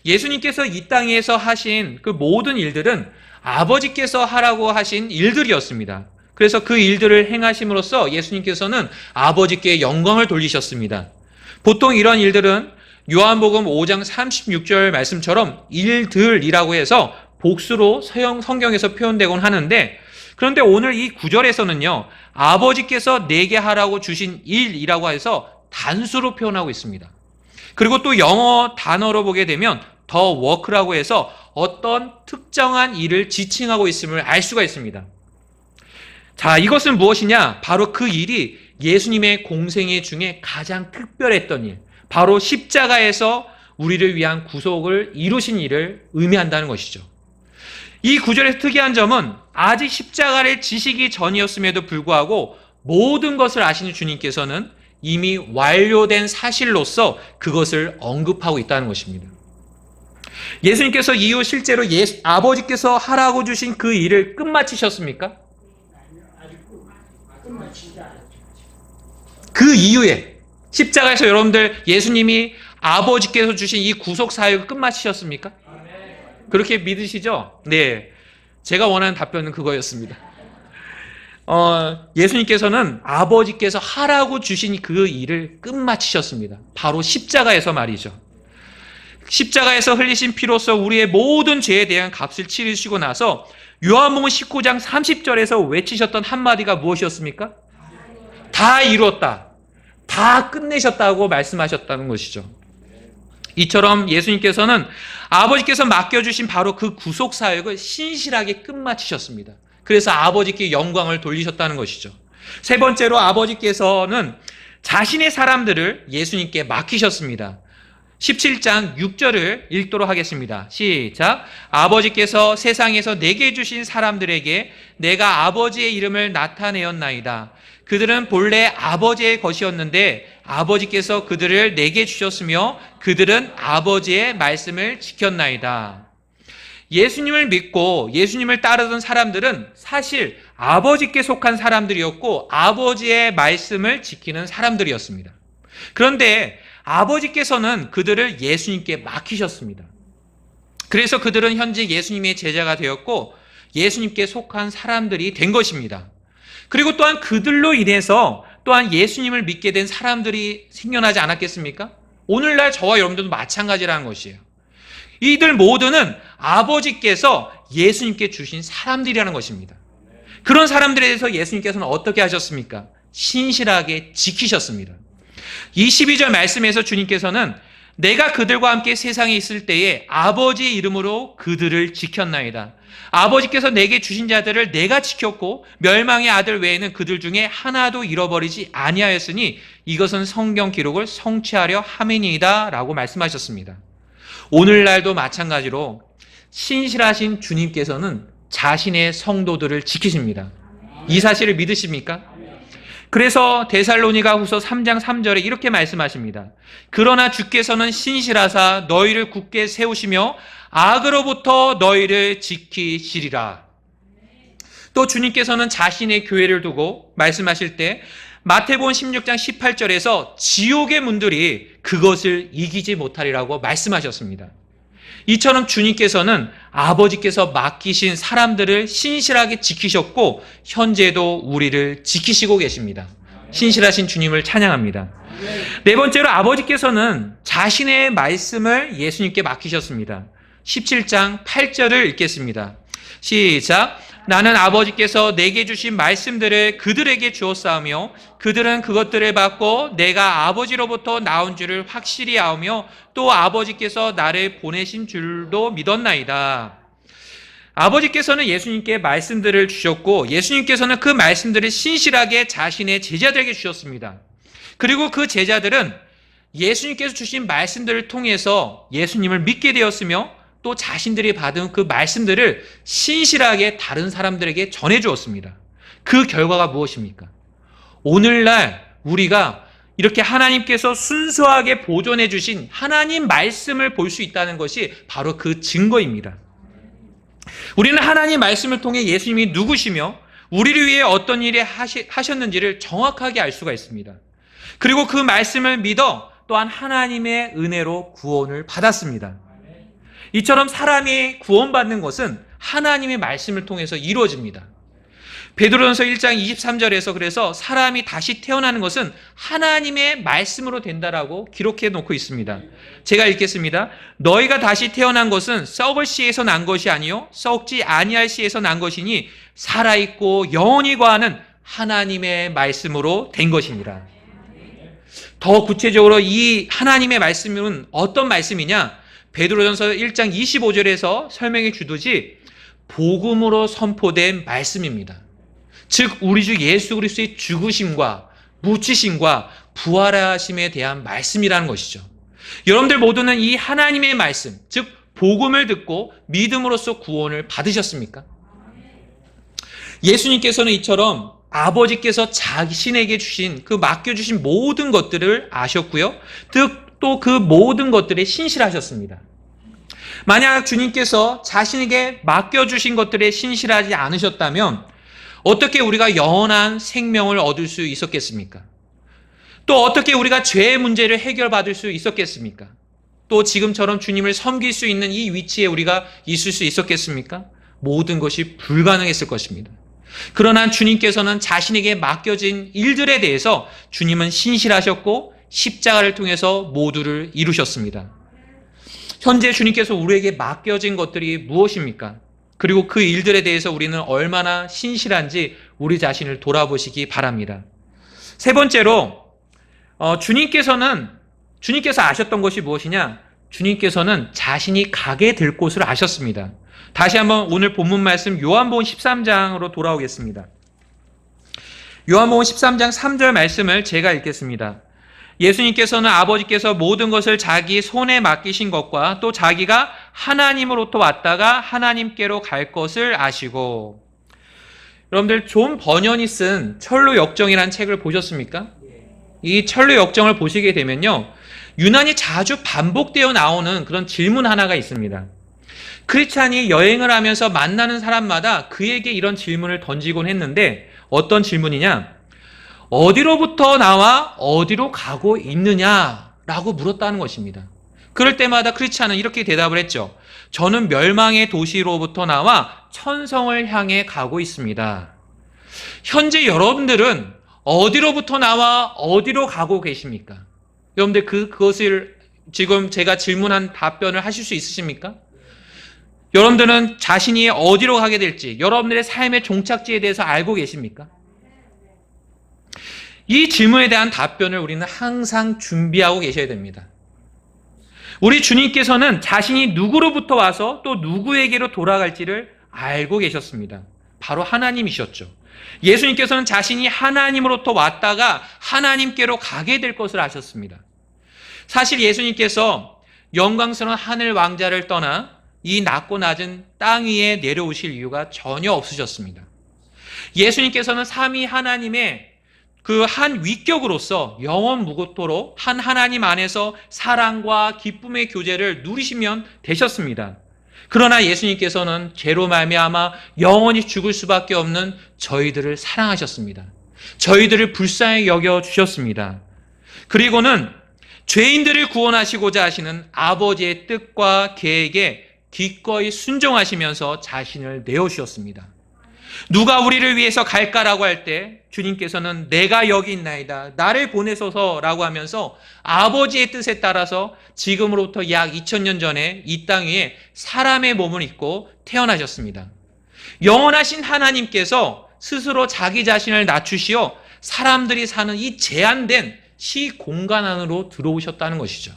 예수님께서 이 땅에서 하신 그 모든 일들은 아버지께서 하라고 하신 일들이었습니다. 그래서 그 일들을 행하심으로써 예수님께서는 아버지께 영광을 돌리셨습니다. 보통 이런 일들은 요한복음 5장 36절 말씀처럼 일들이라고 해서 복수로 성경에서 표현되곤 하는데, 그런데 오늘 이 구절에서는요, 아버지께서 내게 하라고 주신 일이라고 해서 단수로 표현하고 있습니다. 그리고 또 영어 단어로 보게 되면 더 워크라고 해서 어떤 특정한 일을 지칭하고 있음을 알 수가 있습니다. 자, 이것은 무엇이냐? 바로 그 일이 예수님의 공생애 중에 가장 특별했던 일, 바로 십자가에서 우리를 위한 구속을 이루신 일을 의미한다는 것이죠. 이 구절의 특이한 점은 아직 십자가를 지시기 전이었음에도 불구하고 모든 것을 아시는 주님께서는 이미 완료된 사실로서 그것을 언급하고 있다는 것입니다. 예수님께서 이후 실제로 아버지께서 하라고 주신 그 일을 끝마치셨습니까? 그 이후에 십자가에서 여러분들 예수님이 아버지께서 주신 이 구속 사역을 끝마치셨습니까? 그렇게 믿으시죠? 네, 제가 원하는 답변은 그거였습니다. 예수님께서는 아버지께서 하라고 주신 그 일을 끝마치셨습니다. 바로 십자가에서 말이죠. 십자가에서 흘리신 피로써 우리의 모든 죄에 대한 값을 치르시고 나서 요한복음 19장 30절에서 외치셨던 한마디가 무엇이었습니까? 다 이루었다. 다 끝내셨다고 말씀하셨다는 것이죠. 이처럼 예수님께서는 아버지께서 맡겨주신 바로 그 구속사역을 신실하게 끝마치셨습니다. 그래서 아버지께 영광을 돌리셨다는 것이죠. 세 번째로 아버지께서는 자신의 사람들을 예수님께 맡기셨습니다. 17장 6절을 읽도록 하겠습니다. 시작. 아버지께서 세상에서 내게 주신 사람들에게 내가 아버지의 이름을 나타내었나이다. 그들은 본래 아버지의 것이었는데 아버지께서 그들을 내게 주셨으며 그들은 아버지의 말씀을 지켰나이다. 예수님을 믿고 예수님을 따르던 사람들은 사실 아버지께 속한 사람들이었고 아버지의 말씀을 지키는 사람들이었습니다. 그런데 아버지께서는 그들을 예수님께 맡기셨습니다. 그래서 그들은 현재 예수님의 제자가 되었고 예수님께 속한 사람들이 된 것입니다. 그리고 또한 그들로 인해서 또한 예수님을 믿게 된 사람들이 생겨나지 않았겠습니까? 오늘날 저와 여러분들도 마찬가지라는 것이에요. 이들 모두는 아버지께서 예수님께 주신 사람들이라는 것입니다. 그런 사람들에 대해서 예수님께서는 어떻게 하셨습니까? 신실하게 지키셨습니다. 22절 말씀에서 주님께서는 내가 그들과 함께 세상에 있을 때에 아버지의 이름으로 그들을 지켰나이다. 아버지께서 내게 주신 자들을 내가 지켰고 멸망의 아들 외에는 그들 중에 하나도 잃어버리지 아니하였으니 이것은 성경 기록을 성취하려 함이니이다 라고 말씀하셨습니다. 오늘날도 마찬가지로 신실하신 주님께서는 자신의 성도들을 지키십니다. 이 사실을 믿으십니까? 그래서 데살로니가후서 3장 3절에 이렇게 말씀하십니다. 그러나 주께서는 신실하사 너희를 굳게 세우시며 악으로부터 너희를 지키시리라. 또 주님께서는 자신의 교회를 두고 말씀하실 때 마태복음 16장 18절에서 지옥의 문들이 그것을 이기지 못하리라고 말씀하셨습니다. 이처럼 주님께서는 아버지께서 맡기신 사람들을 신실하게 지키셨고 현재도 우리를 지키시고 계십니다. 신실하신 주님을 찬양합니다. 네 번째로 아버지께서는 자신의 말씀을 예수님께 맡기셨습니다. 17장 8절을 읽겠습니다. 시작. 나는 아버지께서 내게 주신 말씀들을 그들에게 주었사오며 그들은 그것들을 받고 내가 아버지로부터 나온 줄을 확실히 아오며 또 아버지께서 나를 보내신 줄도 믿었나이다. 아버지께서는 예수님께 말씀들을 주셨고 예수님께서는 그 말씀들을 신실하게 자신의 제자들에게 주셨습니다. 그리고 그 제자들은 예수님께서 주신 말씀들을 통해서 예수님을 믿게 되었으며 또 자신들이 받은 그 말씀들을 신실하게 다른 사람들에게 전해주었습니다. 그 결과가 무엇입니까? 오늘날 우리가 이렇게 하나님께서 순수하게 보존해 주신 하나님 말씀을 볼 수 있다는 것이 바로 그 증거입니다. 우리는 하나님 말씀을 통해 예수님이 누구시며 우리를 위해 어떤 일을 하셨는지를 정확하게 알 수가 있습니다. 그리고 그 말씀을 믿어 또한 하나님의 은혜로 구원을 받았습니다. 이처럼 사람이 구원받는 것은 하나님의 말씀을 통해서 이루어집니다. 베드로전서 1장 23절에서 그래서 사람이 다시 태어나는 것은 하나님의 말씀으로 된다라고 기록해 놓고 있습니다. 제가 읽겠습니다. 너희가 다시 태어난 것은 썩을 씨에서 난 것이 아니요 썩지 아니할 씨에서 난 것이니 살아있고 영원히 거하는 하나님의 말씀으로 된 것이니라. 더 구체적으로 이 하나님의 말씀은 어떤 말씀이냐? 베드로전서 1장 25절에서 설명해 주듯이 복음으로 선포된 말씀입니다. 즉 우리 주 예수 그리스도의 죽으심과 묻히심과 부활하심에 대한 말씀이라는 것이죠. 여러분들 모두는 이 하나님의 말씀, 즉 복음을 듣고 믿음으로써 구원을 받으셨습니까? 예수님께서는 이처럼 아버지께서 자신에게 주신 그 맡겨주신 모든 것들을 아셨고요. 또 그 모든 것들에 신실하셨습니다. 만약 주님께서 자신에게 맡겨주신 것들에 신실하지 않으셨다면 어떻게 우리가 영원한 생명을 얻을 수 있었겠습니까? 또 어떻게 우리가 죄의 문제를 해결받을 수 있었겠습니까? 또 지금처럼 주님을 섬길 수 있는 이 위치에 우리가 있을 수 있었겠습니까? 모든 것이 불가능했을 것입니다. 그러나 주님께서는 자신에게 맡겨진 일들에 대해서 주님은 신실하셨고 십자가를 통해서 모두를 이루셨습니다. 현재 주님께서 우리에게 맡겨진 것들이 무엇입니까? 그리고 그 일들에 대해서 우리는 얼마나 신실한지 우리 자신을 돌아보시기 바랍니다. 세 번째로 주님께서 아셨던 것이 무엇이냐? 주님께서는 자신이 가게 될 곳을 아셨습니다. 다시 한번 오늘 본문 말씀 요한복음 13장으로 돌아오겠습니다. 요한복음 13장 3절 말씀을 제가 읽겠습니다. 예수님께서는 아버지께서 모든 것을 자기 손에 맡기신 것과 또 자기가 하나님으로부터 왔다가 하나님께로 갈 것을 아시고. 여러분들 존 버년이 쓴 철로 역정이라는 책을 보셨습니까? 이 철로 역정을 보시게 되면요, 유난히 자주 반복되어 나오는 그런 질문 하나가 있습니다. 크리스찬이 여행을 하면서 만나는 사람마다 그에게 이런 질문을 던지곤 했는데 어떤 질문이냐? 어디로부터 나와 어디로 가고 있느냐라고 물었다는 것입니다. 그럴 때마다 크리스찬은 이렇게 대답을 했죠. 저는 멸망의 도시로부터 나와 천성을 향해 가고 있습니다. 현재 여러분들은 어디로부터 나와 어디로 가고 계십니까? 여러분들 그것을 지금 제가 질문한 답변을 하실 수 있으십니까? 여러분들은 자신이 어디로 가게 될지, 여러분들의 삶의 종착지에 대해서 알고 계십니까? 이 질문에 대한 답변을 우리는 항상 준비하고 계셔야 됩니다. 우리 주님께서는 자신이 누구로부터 와서 또 누구에게로 돌아갈지를 알고 계셨습니다. 바로 하나님이셨죠. 예수님께서는 자신이 하나님으로부터 왔다가 하나님께로 가게 될 것을 아셨습니다. 사실 예수님께서 영광스러운 하늘 왕자를 떠나 이 낮고 낮은 땅 위에 내려오실 이유가 전혀 없으셨습니다. 예수님께서는 삼위 하나님의 그 한 위격으로서 영원 무고토록 한 하나님 안에서 사랑과 기쁨의 교제를 누리시면 되셨습니다. 그러나 예수님께서는 죄로 말미암아 영원히 죽을 수밖에 없는 저희들을 사랑하셨습니다. 저희들을 불쌍히 여겨 주셨습니다. 그리고는 죄인들을 구원하시고자 하시는 아버지의 뜻과 계획에 기꺼이 순종하시면서 자신을 내어주셨습니다. 누가 우리를 위해서 갈까라고 할 때 주님께서는 내가 여기 있나이다, 나를 보내소서라고 하면서 아버지의 뜻에 따라서 지금으로부터 약 2000년 전에 이 땅 위에 사람의 몸을 입고 태어나셨습니다. 영원하신 하나님께서 스스로 자기 자신을 낮추시어 사람들이 사는 이 제한된 시공간 안으로 들어오셨다는 것이죠.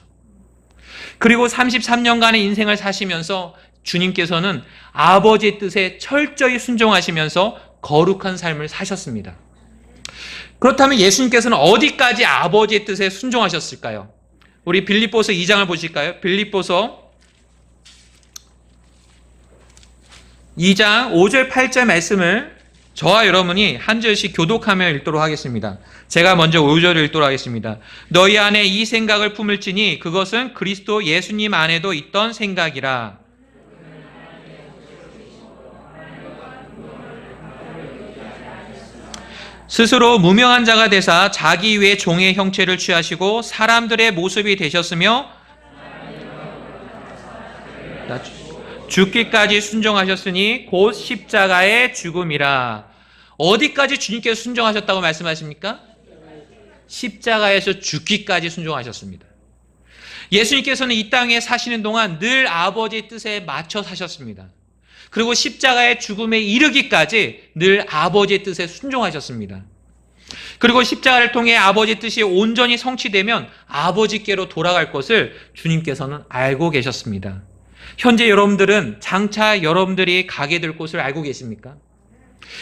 그리고 33년간의 인생을 사시면서 주님께서는 아버지의 뜻에 철저히 순종하시면서 거룩한 삶을 사셨습니다. 그렇다면 예수님께서는 어디까지 아버지의 뜻에 순종하셨을까요? 우리 빌립보서 2장을 보실까요? 빌립보서 2장 5절 8절 말씀을 저와 여러분이 한 절씩 교독하며 읽도록 하겠습니다. 제가 먼저 5절을 읽도록 하겠습니다. 너희 안에 이 생각을 품을지니 그것은 그리스도 예수님 안에도 있던 생각이라. 스스로 무명한 자가 되사 자기 외 종의 형체를 취하시고 사람들의 모습이 되셨으며 죽기까지 순종하셨으니 곧 십자가의 죽음이라. 어디까지 주님께서 순종하셨다고 말씀하십니까? 십자가에서 죽기까지 순종하셨습니다. 예수님께서는 이 땅에 사시는 동안 늘 아버지의 뜻에 맞춰 사셨습니다. 그리고 십자가의 죽음에 이르기까지 늘 아버지의 뜻에 순종하셨습니다. 그리고 십자가를 통해 아버지의 뜻이 온전히 성취되면 아버지께로 돌아갈 것을 주님께서는 알고 계셨습니다. 현재 여러분들은 장차 여러분들이 가게 될 곳을 알고 계십니까?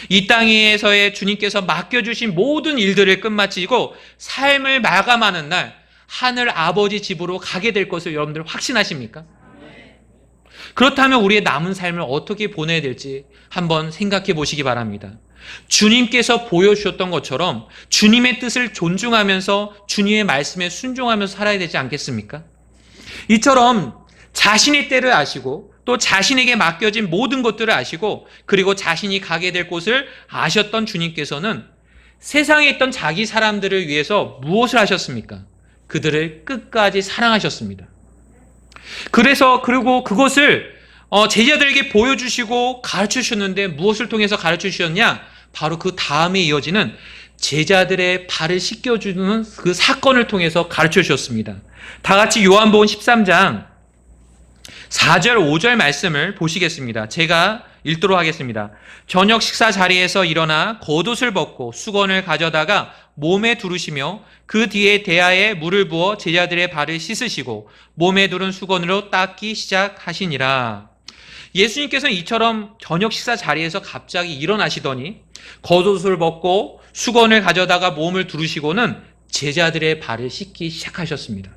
이 땅에서의 주님께서 맡겨주신 모든 일들을 끝마치고 삶을 마감하는 날 하늘 아버지 집으로 가게 될 것을 여러분들 확신하십니까? 그렇다면 우리의 남은 삶을 어떻게 보내야 될지 한번 생각해 보시기 바랍니다. 주님께서 보여주셨던 것처럼 주님의 뜻을 존중하면서 주님의 말씀에 순종하면서 살아야 되지 않겠습니까? 이처럼 자신의 때를 아시고 또 자신에게 맡겨진 모든 것들을 아시고 그리고 자신이 가게 될 곳을 아셨던 주님께서는 세상에 있던 자기 사람들을 위해서 무엇을 하셨습니까? 그들을 끝까지 사랑하셨습니다. 그리고 그것을 제자들에게 보여주시고 가르쳐 주셨는데 무엇을 통해서 가르쳐 주셨냐? 바로 그 다음에 이어지는 제자들의 발을 씻겨주는 그 사건을 통해서 가르쳐 주셨습니다. 다 같이 요한복음 13장 4절 5절 말씀을 보시겠습니다. 제가 읽도록 하겠습니다. 저녁 식사 자리에서 일어나 겉옷을 벗고 수건을 가져다가 몸에 두르시며 그 뒤에 대야에 물을 부어 제자들의 발을 씻으시고 몸에 두른 수건으로 닦기 시작하시니라. 예수님께서는 이처럼 저녁 식사 자리에서 갑자기 일어나시더니 겉옷을 벗고 수건을 가져다가 몸을 두르시고는 제자들의 발을 씻기 시작하셨습니다.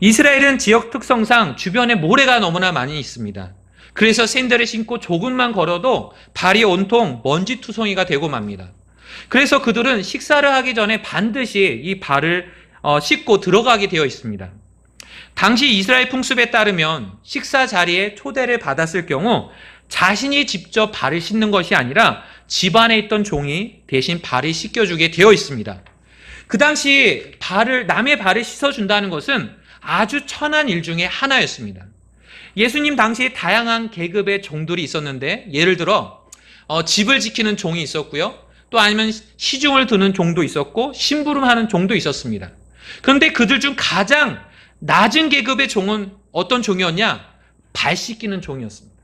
이스라엘은 지역 특성상 주변에 모래가 너무나 많이 있습니다. 그래서 샌들을 신고 조금만 걸어도 발이 온통 먼지투성이가 되고 맙니다. 그래서 그들은 식사를 하기 전에 반드시 이 발을 씻고 들어가게 되어 있습니다. 당시 이스라엘 풍습에 따르면 식사 자리에 초대를 받았을 경우 자신이 직접 발을 씻는 것이 아니라 집안에 있던 종이 대신 발을 씻겨주게 되어 있습니다. 그 당시 남의 발을 씻어준다는 것은 아주 천한 일 중에 하나였습니다. 예수님 당시에 다양한 계급의 종들이 있었는데 예를 들어 집을 지키는 종이 있었고요. 또 아니면 시중을 드는 종도 있었고 심부름하는 종도 있었습니다. 그런데 그들 중 가장 낮은 계급의 종은 어떤 종이었냐? 발 씻기는 종이었습니다.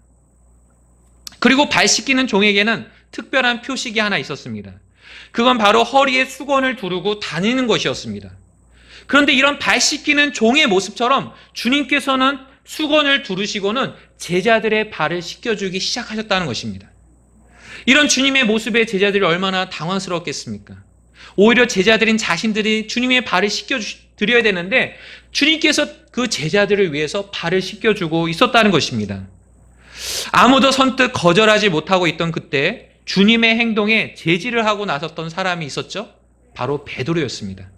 그리고 발 씻기는 종에게는 특별한 표식이 하나 있었습니다. 그건 바로 허리에 수건을 두르고 다니는 것이었습니다. 그런데 이런 발 씻기는 종의 모습처럼 주님께서는 수건을 두르시고는 제자들의 발을 씻겨주기 시작하셨다는 것입니다. 이런 주님의 모습에 제자들이 얼마나 당황스러웠겠습니까? 오히려 제자들인 자신들이 주님의 발을 씻겨드려야 되는데 주님께서 그 제자들을 위해서 발을 씻겨주고 있었다는 것입니다. 아무도 선뜻 거절하지 못하고 있던 그때 주님의 행동에 제지를 하고 나섰던 사람이 있었죠. 바로 베드로였습니다.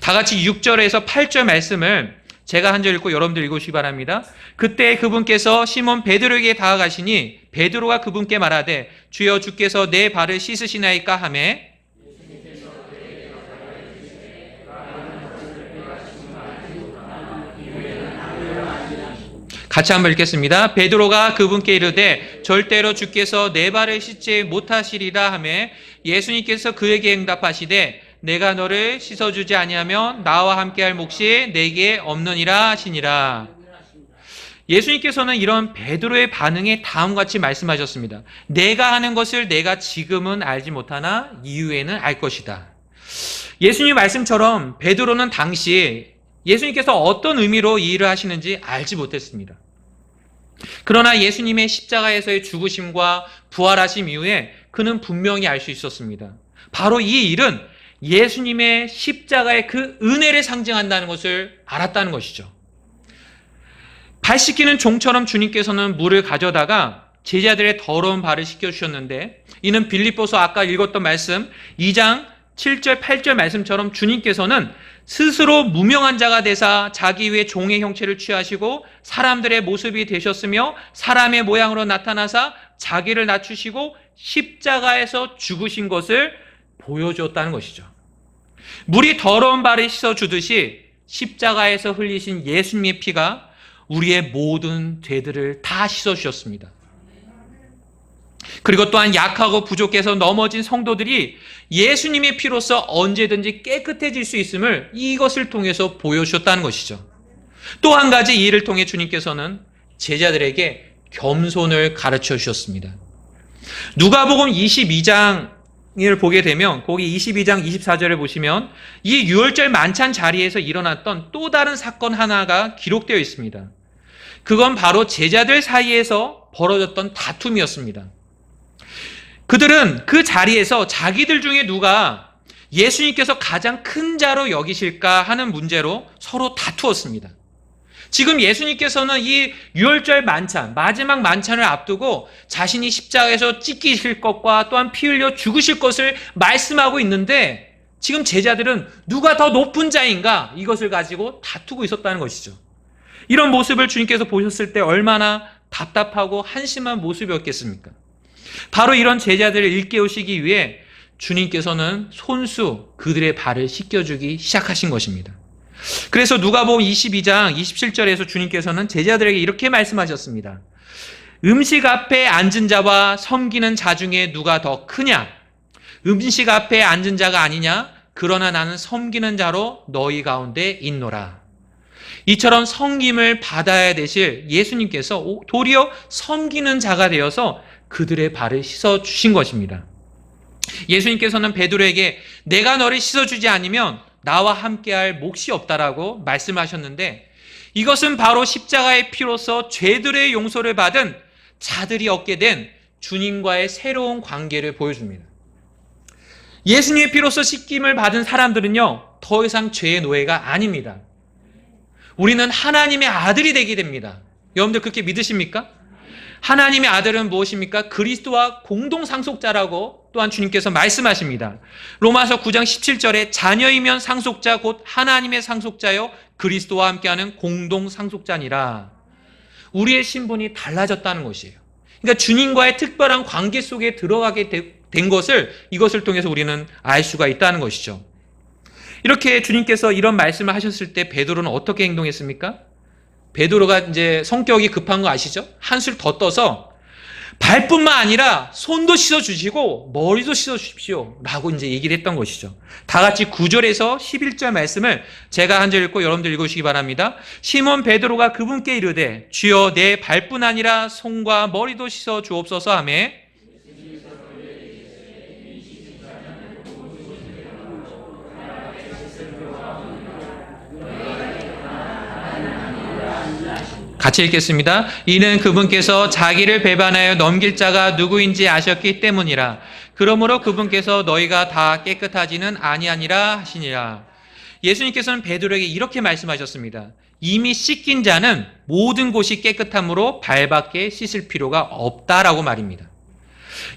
다 같이 6절에서 8절 말씀을 제가 한 절 읽고 여러분들 읽으시기 바랍니다. 그때 그분께서 시몬 베드로에게 다가가시니 베드로가 그분께 말하되 주여 주께서 내 발을 씻으시나이까 하매 같이 한번 읽겠습니다. 베드로가 그분께 이르되 절대로 주께서 내 발을 씻지 못하시리라 하매 예수님께서 그에게 응답하시되 내가 너를 씻어주지 아니하면 나와 함께할 몫이 내게 없느니라 하시니라. 예수님께서는 이런 베드로의 반응에 다음과 같이 말씀하셨습니다. 내가 하는 것을 내가 지금은 알지 못하나 이후에는 알 것이다. 예수님 말씀처럼 베드로는 당시 예수님께서 어떤 의미로 이 일을 하시는지 알지 못했습니다. 그러나 예수님의 십자가에서의 죽으심과 부활하심 이후에 그는 분명히 알 수 있었습니다. 바로 이 일은 예수님의 십자가의 그 은혜를 상징한다는 것을 알았다는 것이죠. 발 씻기는 종처럼 주님께서는 물을 가져다가 제자들의 더러운 발을 씻겨주셨는데 이는 빌립보서 아까 읽었던 말씀 2장 7절 8절 말씀처럼 주님께서는 스스로 무명한 자가 되사 자기 위에 종의 형체를 취하시고 사람들의 모습이 되셨으며 사람의 모양으로 나타나사 자기를 낮추시고 십자가에서 죽으신 것을 보여주었다는 것이죠. 물이 더러운 발을 씻어주듯이 십자가에서 흘리신 예수님의 피가 우리의 모든 죄들을 다 씻어주셨습니다. 그리고 또한 약하고 부족해서 넘어진 성도들이 예수님의 피로서 언제든지 깨끗해질 수 있음을 이것을 통해서 보여주셨다는 것이죠. 또 한 가지 이 일을 통해 주님께서는 제자들에게 겸손을 가르쳐 주셨습니다. 누가복음 22장을 보게 되면 거기 22장 24절을 보시면 이 유월절 만찬 자리에서 일어났던 또 다른 사건 하나가 기록되어 있습니다. 그건 바로 제자들 사이에서 벌어졌던 다툼이었습니다. 그들은 그 자리에서 자기들 중에 누가 예수님께서 가장 큰 자로 여기실까 하는 문제로 서로 다투었습니다. 지금 예수님께서는 이 유월절 만찬, 마지막 만찬을 앞두고 자신이 십자가에서 찢기실 것과 또한 피 흘려 죽으실 것을 말씀하고 있는데 지금 제자들은 누가 더 높은 자인가 이것을 가지고 다투고 있었다는 것이죠. 이런 모습을 주님께서 보셨을 때 얼마나 답답하고 한심한 모습이었겠습니까? 바로 이런 제자들을 일깨우시기 위해 주님께서는 손수 그들의 발을 씻겨주기 시작하신 것입니다. 그래서 누가복음 22장 27절에서 주님께서는 제자들에게 이렇게 말씀하셨습니다. 음식 앞에 앉은 자와 섬기는 자 중에 누가 더 크냐? 음식 앞에 앉은 자가 아니냐? 그러나 나는 섬기는 자로 너희 가운데 있노라. 이처럼 섬김을 받아야 되실 예수님께서 도리어 섬기는 자가 되어서 그들의 발을 씻어주신 것입니다. 예수님께서는 베드로에게 내가 너를 씻어주지 않으면 나와 함께할 몫이 없다라고 말씀하셨는데 이것은 바로 십자가의 피로서 죄들의 용서를 받은 자들이 얻게 된 주님과의 새로운 관계를 보여줍니다. 예수님의 피로서 씻김을 받은 사람들은요 더 이상 죄의 노예가 아닙니다. 우리는 하나님의 아들이 되게 됩니다. 여러분들 그렇게 믿으십니까? 하나님의 아들은 무엇입니까? 그리스도와 공동상속자라고 또한 주님께서 말씀하십니다. 로마서 9장 17절에 자녀이면 상속자 곧 하나님의 상속자여 그리스도와 함께하는 공동상속자니라. 우리의 신분이 달라졌다는 것이에요. 그러니까 주님과의 특별한 관계 속에 들어가게 된 것을 이것을 통해서 우리는 알 수가 있다는 것이죠. 이렇게 주님께서 이런 말씀을 하셨을 때 베드로는 어떻게 행동했습니까? 베드로가 이제 성격이 급한 거 아시죠? 한술 더 떠서 발뿐만 아니라 손도 씻어주시고 머리도 씻어주십시오 라고 이제 얘기를 했던 것이죠. 다 같이 9절에서 11절 말씀을 제가 한 절 읽고 여러분들 읽으시기 바랍니다. 시몬 베드로가 그분께 이르되 주여 내 발뿐 아니라 손과 머리도 씻어주옵소서 하며 같이 읽겠습니다. 이는 그분께서 자기를 배반하여 넘길 자가 누구인지 아셨기 때문이라. 그러므로 그분께서 너희가 다 깨끗하지는 아니하니라 하시니라. 예수님께서는 베드로에게 이렇게 말씀하셨습니다. 이미 씻긴 자는 모든 곳이 깨끗함으로 발밖에 씻을 필요가 없다라고 말입니다.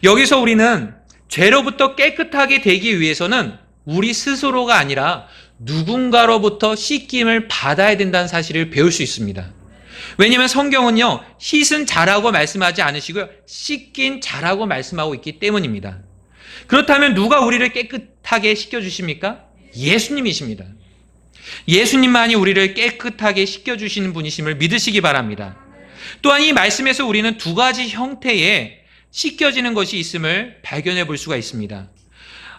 여기서 우리는 죄로부터 깨끗하게 되기 위해서는 우리 스스로가 아니라 누군가로부터 씻김을 받아야 된다는 사실을 배울 수 있습니다. 왜냐하면 성경은요, 씻은 자라고 말씀하지 않으시고요, 씻긴 자라고 말씀하고 있기 때문입니다. 그렇다면 누가 우리를 깨끗하게 씻겨주십니까? 예수님이십니다. 예수님만이 우리를 깨끗하게 씻겨주시는 분이심을 믿으시기 바랍니다. 또한 이 말씀에서 우리는 두 가지 형태의 씻겨지는 것이 있음을 발견해 볼 수가 있습니다.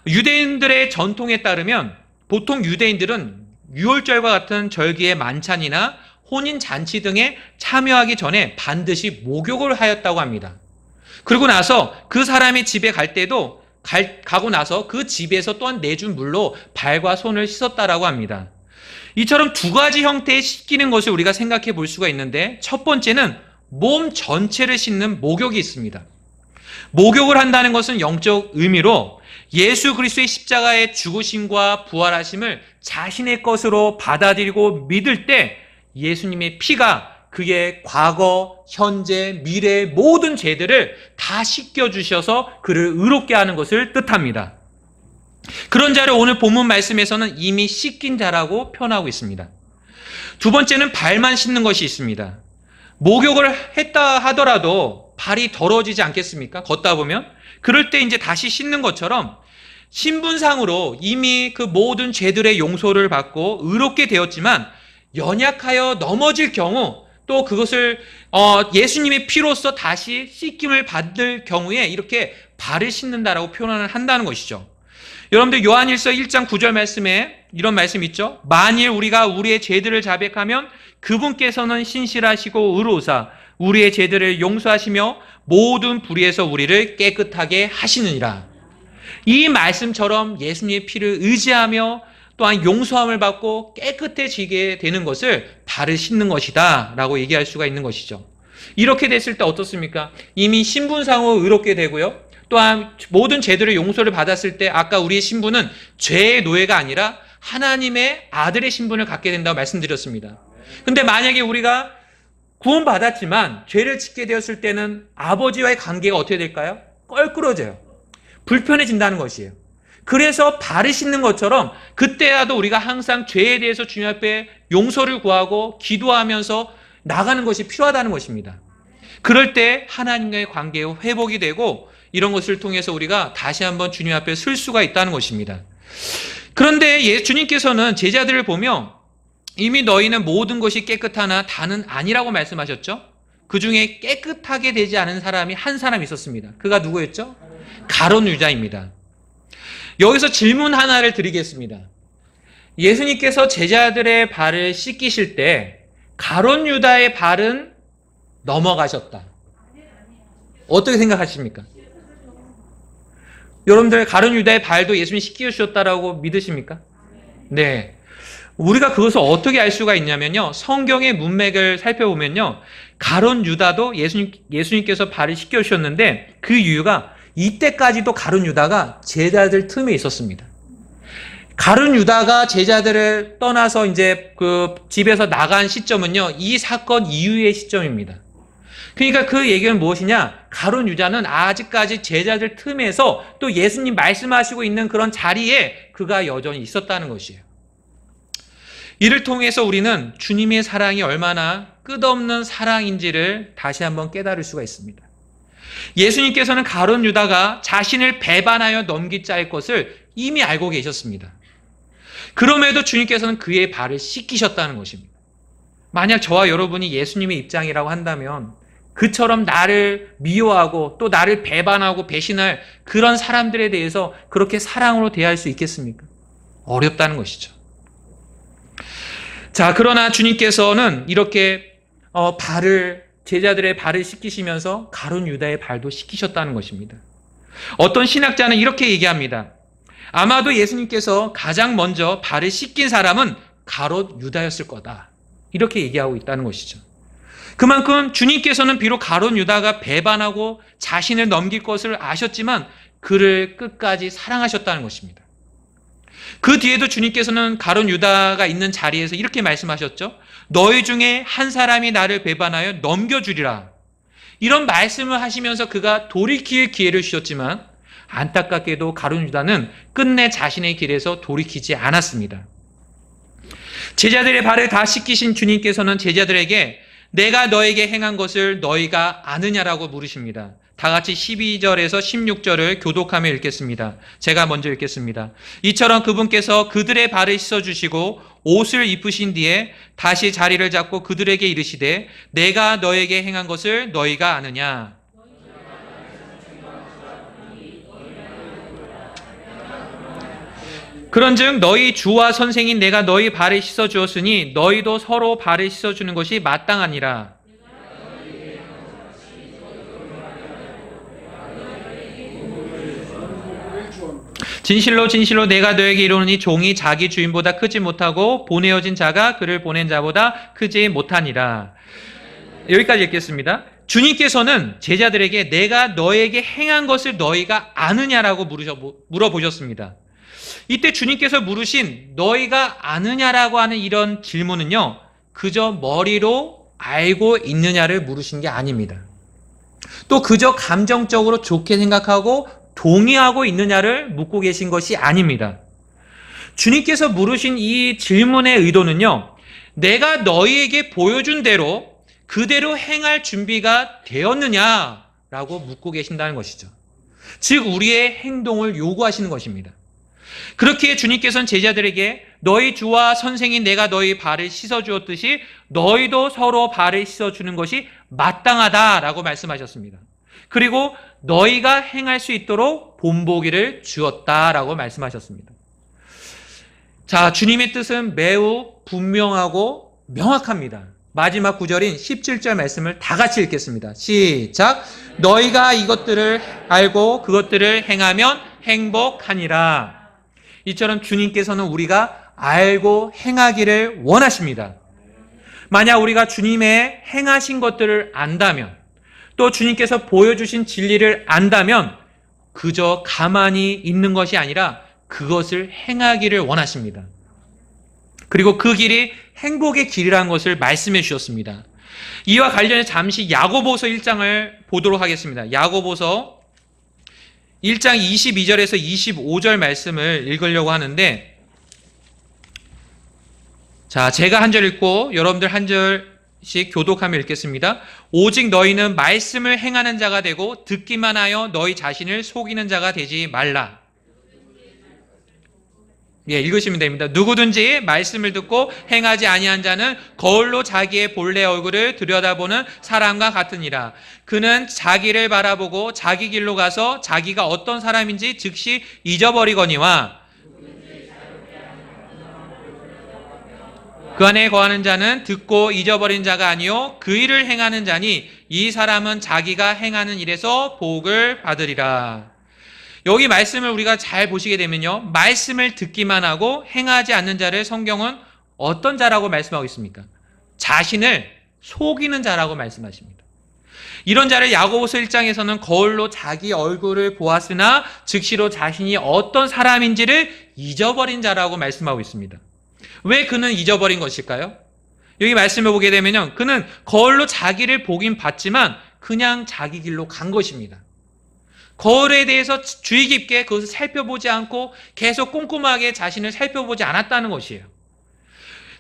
유대인들의 전통에 따르면 보통 유대인들은 유월절과 같은 절기의 만찬이나 혼인잔치 등에 참여하기 전에 반드시 목욕을 하였다고 합니다. 그리고 나서 그 사람의 집에 갈 때도 가고 나서 그 집에서 또한 내준 물로 발과 손을 씻었다라고 합니다. 이처럼 두 가지 형태의 씻기는 것을 우리가 생각해 볼 수가 있는데, 첫 번째는 몸 전체를 씻는 목욕이 있습니다. 목욕을 한다는 것은 영적 의미로 예수 그리스도의 십자가의 죽으심과 부활하심을 자신의 것으로 받아들이고 믿을 때 예수님의 피가 그의 과거, 현재, 미래의 모든 죄들을 다 씻겨주셔서 그를 의롭게 하는 것을 뜻합니다. 그런 자를 오늘 본문 말씀에서는 이미 씻긴 자라고 표현하고 있습니다. 두 번째는 발만 씻는 것이 있습니다. 목욕을 했다 하더라도 발이 더러워지지 않겠습니까? 걷다 보면. 그럴 때 이제 다시 씻는 것처럼 신분상으로 이미 그 모든 죄들의 용서를 받고 의롭게 되었지만 연약하여 넘어질 경우, 또 그것을 예수님의 피로써 다시 씻김을 받을 경우에 이렇게 발을 씻는다라고 표현을 한다는 것이죠. 여러분들 요한일서 1장 9절 말씀에 이런 말씀 있죠. 만일 우리가 우리의 죄들을 자백하면 그분께서는 신실하시고 의로우사 우리의 죄들을 용서하시며 모든 불의에서 우리를 깨끗하게 하시느니라. 이 말씀처럼 예수님의 피를 의지하며 또한 용서함을 받고 깨끗해지게 되는 것을 발을 씻는 것이다 라고 얘기할 수가 있는 것이죠. 이렇게 됐을 때 어떻습니까? 이미 신분상으로 의롭게 되고요, 또한 모든 죄들의 용서를 받았을 때 아까 우리의 신분은 죄의 노예가 아니라 하나님의 아들의 신분을 갖게 된다고 말씀드렸습니다. 근데 만약에 우리가 구원받았지만 죄를 짓게 되었을 때는 아버지와의 관계가 어떻게 될까요? 껄끄러져요. 불편해진다는 것이에요. 그래서 발을 씻는 것처럼 그때라도 우리가 항상 죄에 대해서 주님 앞에 용서를 구하고 기도하면서 나가는 것이 필요하다는 것입니다. 그럴 때 하나님과의 관계의 회복이 되고 이런 것을 통해서 우리가 다시 한번 주님 앞에 설 수가 있다는 것입니다. 그런데 주님께서는 제자들을 보며 이미 너희는 모든 것이 깨끗하나 다는 아니라고 말씀하셨죠. 그 중에 깨끗하게 되지 않은 사람이 한 사람 있었습니다. 그가 누구였죠? 가룟 유다입니다. 여기서 질문 하나를 드리겠습니다. 예수님께서 제자들의 발을 씻기실 때 가룟 유다의 발은 넘어가셨다. 어떻게 생각하십니까? 여러분들 가룟 유다의 발도 예수님이 씻기셨다라고 믿으십니까? 네. 우리가 그것을 어떻게 알 수가 있냐면요, 성경의 문맥을 살펴보면요, 가룟 유다도 예수님께서 발을 씻겨주셨는데 그 이유가 이때까지도 가룟 유다가 제자들 틈에 있었습니다. 가룟 유다가 제자들을 떠나서 이제 그 집에서 나간 시점은요, 이 사건 이후의 시점입니다. 그러니까 그 얘기는 무엇이냐? 가룟 유다는 아직까지 제자들 틈에서 또 예수님 말씀하시고 있는 그런 자리에 그가 여전히 있었다는 것이에요. 이를 통해서 우리는 주님의 사랑이 얼마나 끝없는 사랑인지를 다시 한번 깨달을 수가 있습니다. 예수님께서는 가룟 유다가 자신을 배반하여 넘길 자일 것을 이미 알고 계셨습니다. 그럼에도 주님께서는 그의 발을 씻기셨다는 것입니다. 만약 저와 여러분이 예수님의 입장이라고 한다면 그처럼 나를 미워하고 또 나를 배반하고 배신할 그런 사람들에 대해서 그렇게 사랑으로 대할 수 있겠습니까? 어렵다는 것이죠. 자, 그러나 주님께서는 이렇게 제자들의 발을 씻기시면서 가룟 유다의 발도 씻기셨다는 것입니다. 어떤 신학자는 이렇게 얘기합니다. 아마도 예수님께서 가장 먼저 발을 씻긴 사람은 가룟 유다였을 거다. 이렇게 얘기하고 있다는 것이죠. 그만큼 주님께서는 비록 가룟 유다가 배반하고 자신을 넘길 것을 아셨지만 그를 끝까지 사랑하셨다는 것입니다. 그 뒤에도 주님께서는 가룟 유다가 있는 자리에서 이렇게 말씀하셨죠. 너희 중에 한 사람이 나를 배반하여 넘겨주리라. 이런 말씀을 하시면서 그가 돌이킬 기회를 주셨지만 안타깝게도 가룟 유다는 끝내 자신의 길에서 돌이키지 않았습니다. 제자들의 발을 다 씻기신 주님께서는 제자들에게 내가 너에게 행한 것을 너희가 아느냐라고 물으십니다. 다 같이 12절에서 16절을 교독하며 읽겠습니다. 제가 먼저 읽겠습니다. 이처럼 그분께서 그들의 발을 씻어주시고 옷을 입으신 뒤에 다시 자리를 잡고 그들에게 이르시되 내가 너에게 행한 것을 너희가 아느냐. 그런즉 너희 주와 선생인 내가 너희 발을 씻어주었으니 너희도 서로 발을 씻어주는 것이 마땅하니라. 진실로 진실로 내가 너에게 이르노니 종이 자기 주인보다 크지 못하고 보내어진 자가 그를 보낸 자보다 크지 못하니라. 여기까지 읽겠습니다. 주님께서는 제자들에게 내가 너에게 행한 것을 너희가 아느냐라고 물어보셨습니다. 이때 주님께서 물으신 너희가 아느냐라고 하는 이런 질문은요, 그저 머리로 알고 있느냐를 물으신 게 아닙니다. 또 그저 감정적으로 좋게 생각하고 동의하고 있느냐를 묻고 계신 것이 아닙니다. 주님께서 물으신 이 질문의 의도는요, 내가 너희에게 보여준 대로 그대로 행할 준비가 되었느냐라고 묻고 계신다는 것이죠. 즉 우리의 행동을 요구하시는 것입니다. 그렇기에 주님께서는 제자들에게 너희 주와 선생인 내가 너희 발을 씻어주었듯이 너희도 서로 발을 씻어주는 것이 마땅하다라고 말씀하셨습니다. 그리고 너희가 행할 수 있도록 본보기를 주었다라고 말씀하셨습니다. 자, 주님의 뜻은 매우 분명하고 명확합니다. 마지막 구절인 17절 말씀을 다 같이 읽겠습니다. 시작. 너희가 이것들을 알고 그것들을 행하면 행복하니라. 이처럼 주님께서는 우리가 알고 행하기를 원하십니다. 만약 우리가 주님의 행하신 것들을 안다면, 또 주님께서 보여주신 진리를 안다면 그저 가만히 있는 것이 아니라 그것을 행하기를 원하십니다. 그리고 그 길이 행복의 길이라는 것을 말씀해 주셨습니다. 이와 관련해 잠시 야고보서 1장을 보도록 하겠습니다. 야고보서 1장 22절에서 25절 말씀을 읽으려고 하는데, 자, 제가 한 절 읽고 여러분들 한 절씩 교독하며 읽겠습니다. 오직 너희는 말씀을 행하는 자가 되고 듣기만 하여 너희 자신을 속이는 자가 되지 말라. 예, 읽으시면 됩니다. 누구든지 말씀을 듣고 행하지 아니한 자는 거울로 자기의 본래 얼굴을 들여다보는 사람과 같으니라. 그는 자기를 바라보고 자기 길로 가서 자기가 어떤 사람인지 즉시 잊어버리거니와 그 안에 거하는 자는 듣고 잊어버린 자가 아니요 그 일을 행하는 자니 이 사람은 자기가 행하는 일에서 복을 받으리라. 여기 말씀을 우리가 잘 보시게 되면요, 말씀을 듣기만 하고 행하지 않는 자를 성경은 어떤 자라고 말씀하고 있습니까? 자신을 속이는 자라고 말씀하십니다. 이런 자를 야고보서 1장에서는 거울로 자기 얼굴을 보았으나 즉시로 자신이 어떤 사람인지를 잊어버린 자라고 말씀하고 있습니다. 왜 그는 잊어버린 것일까요? 여기 말씀을 보게 되면요, 그는 거울로 자기를 보긴 봤지만 그냥 자기 길로 간 것입니다. 거울에 대해서 주의 깊게 그것을 살펴보지 않고 계속 꼼꼼하게 자신을 살펴보지 않았다는 것이에요.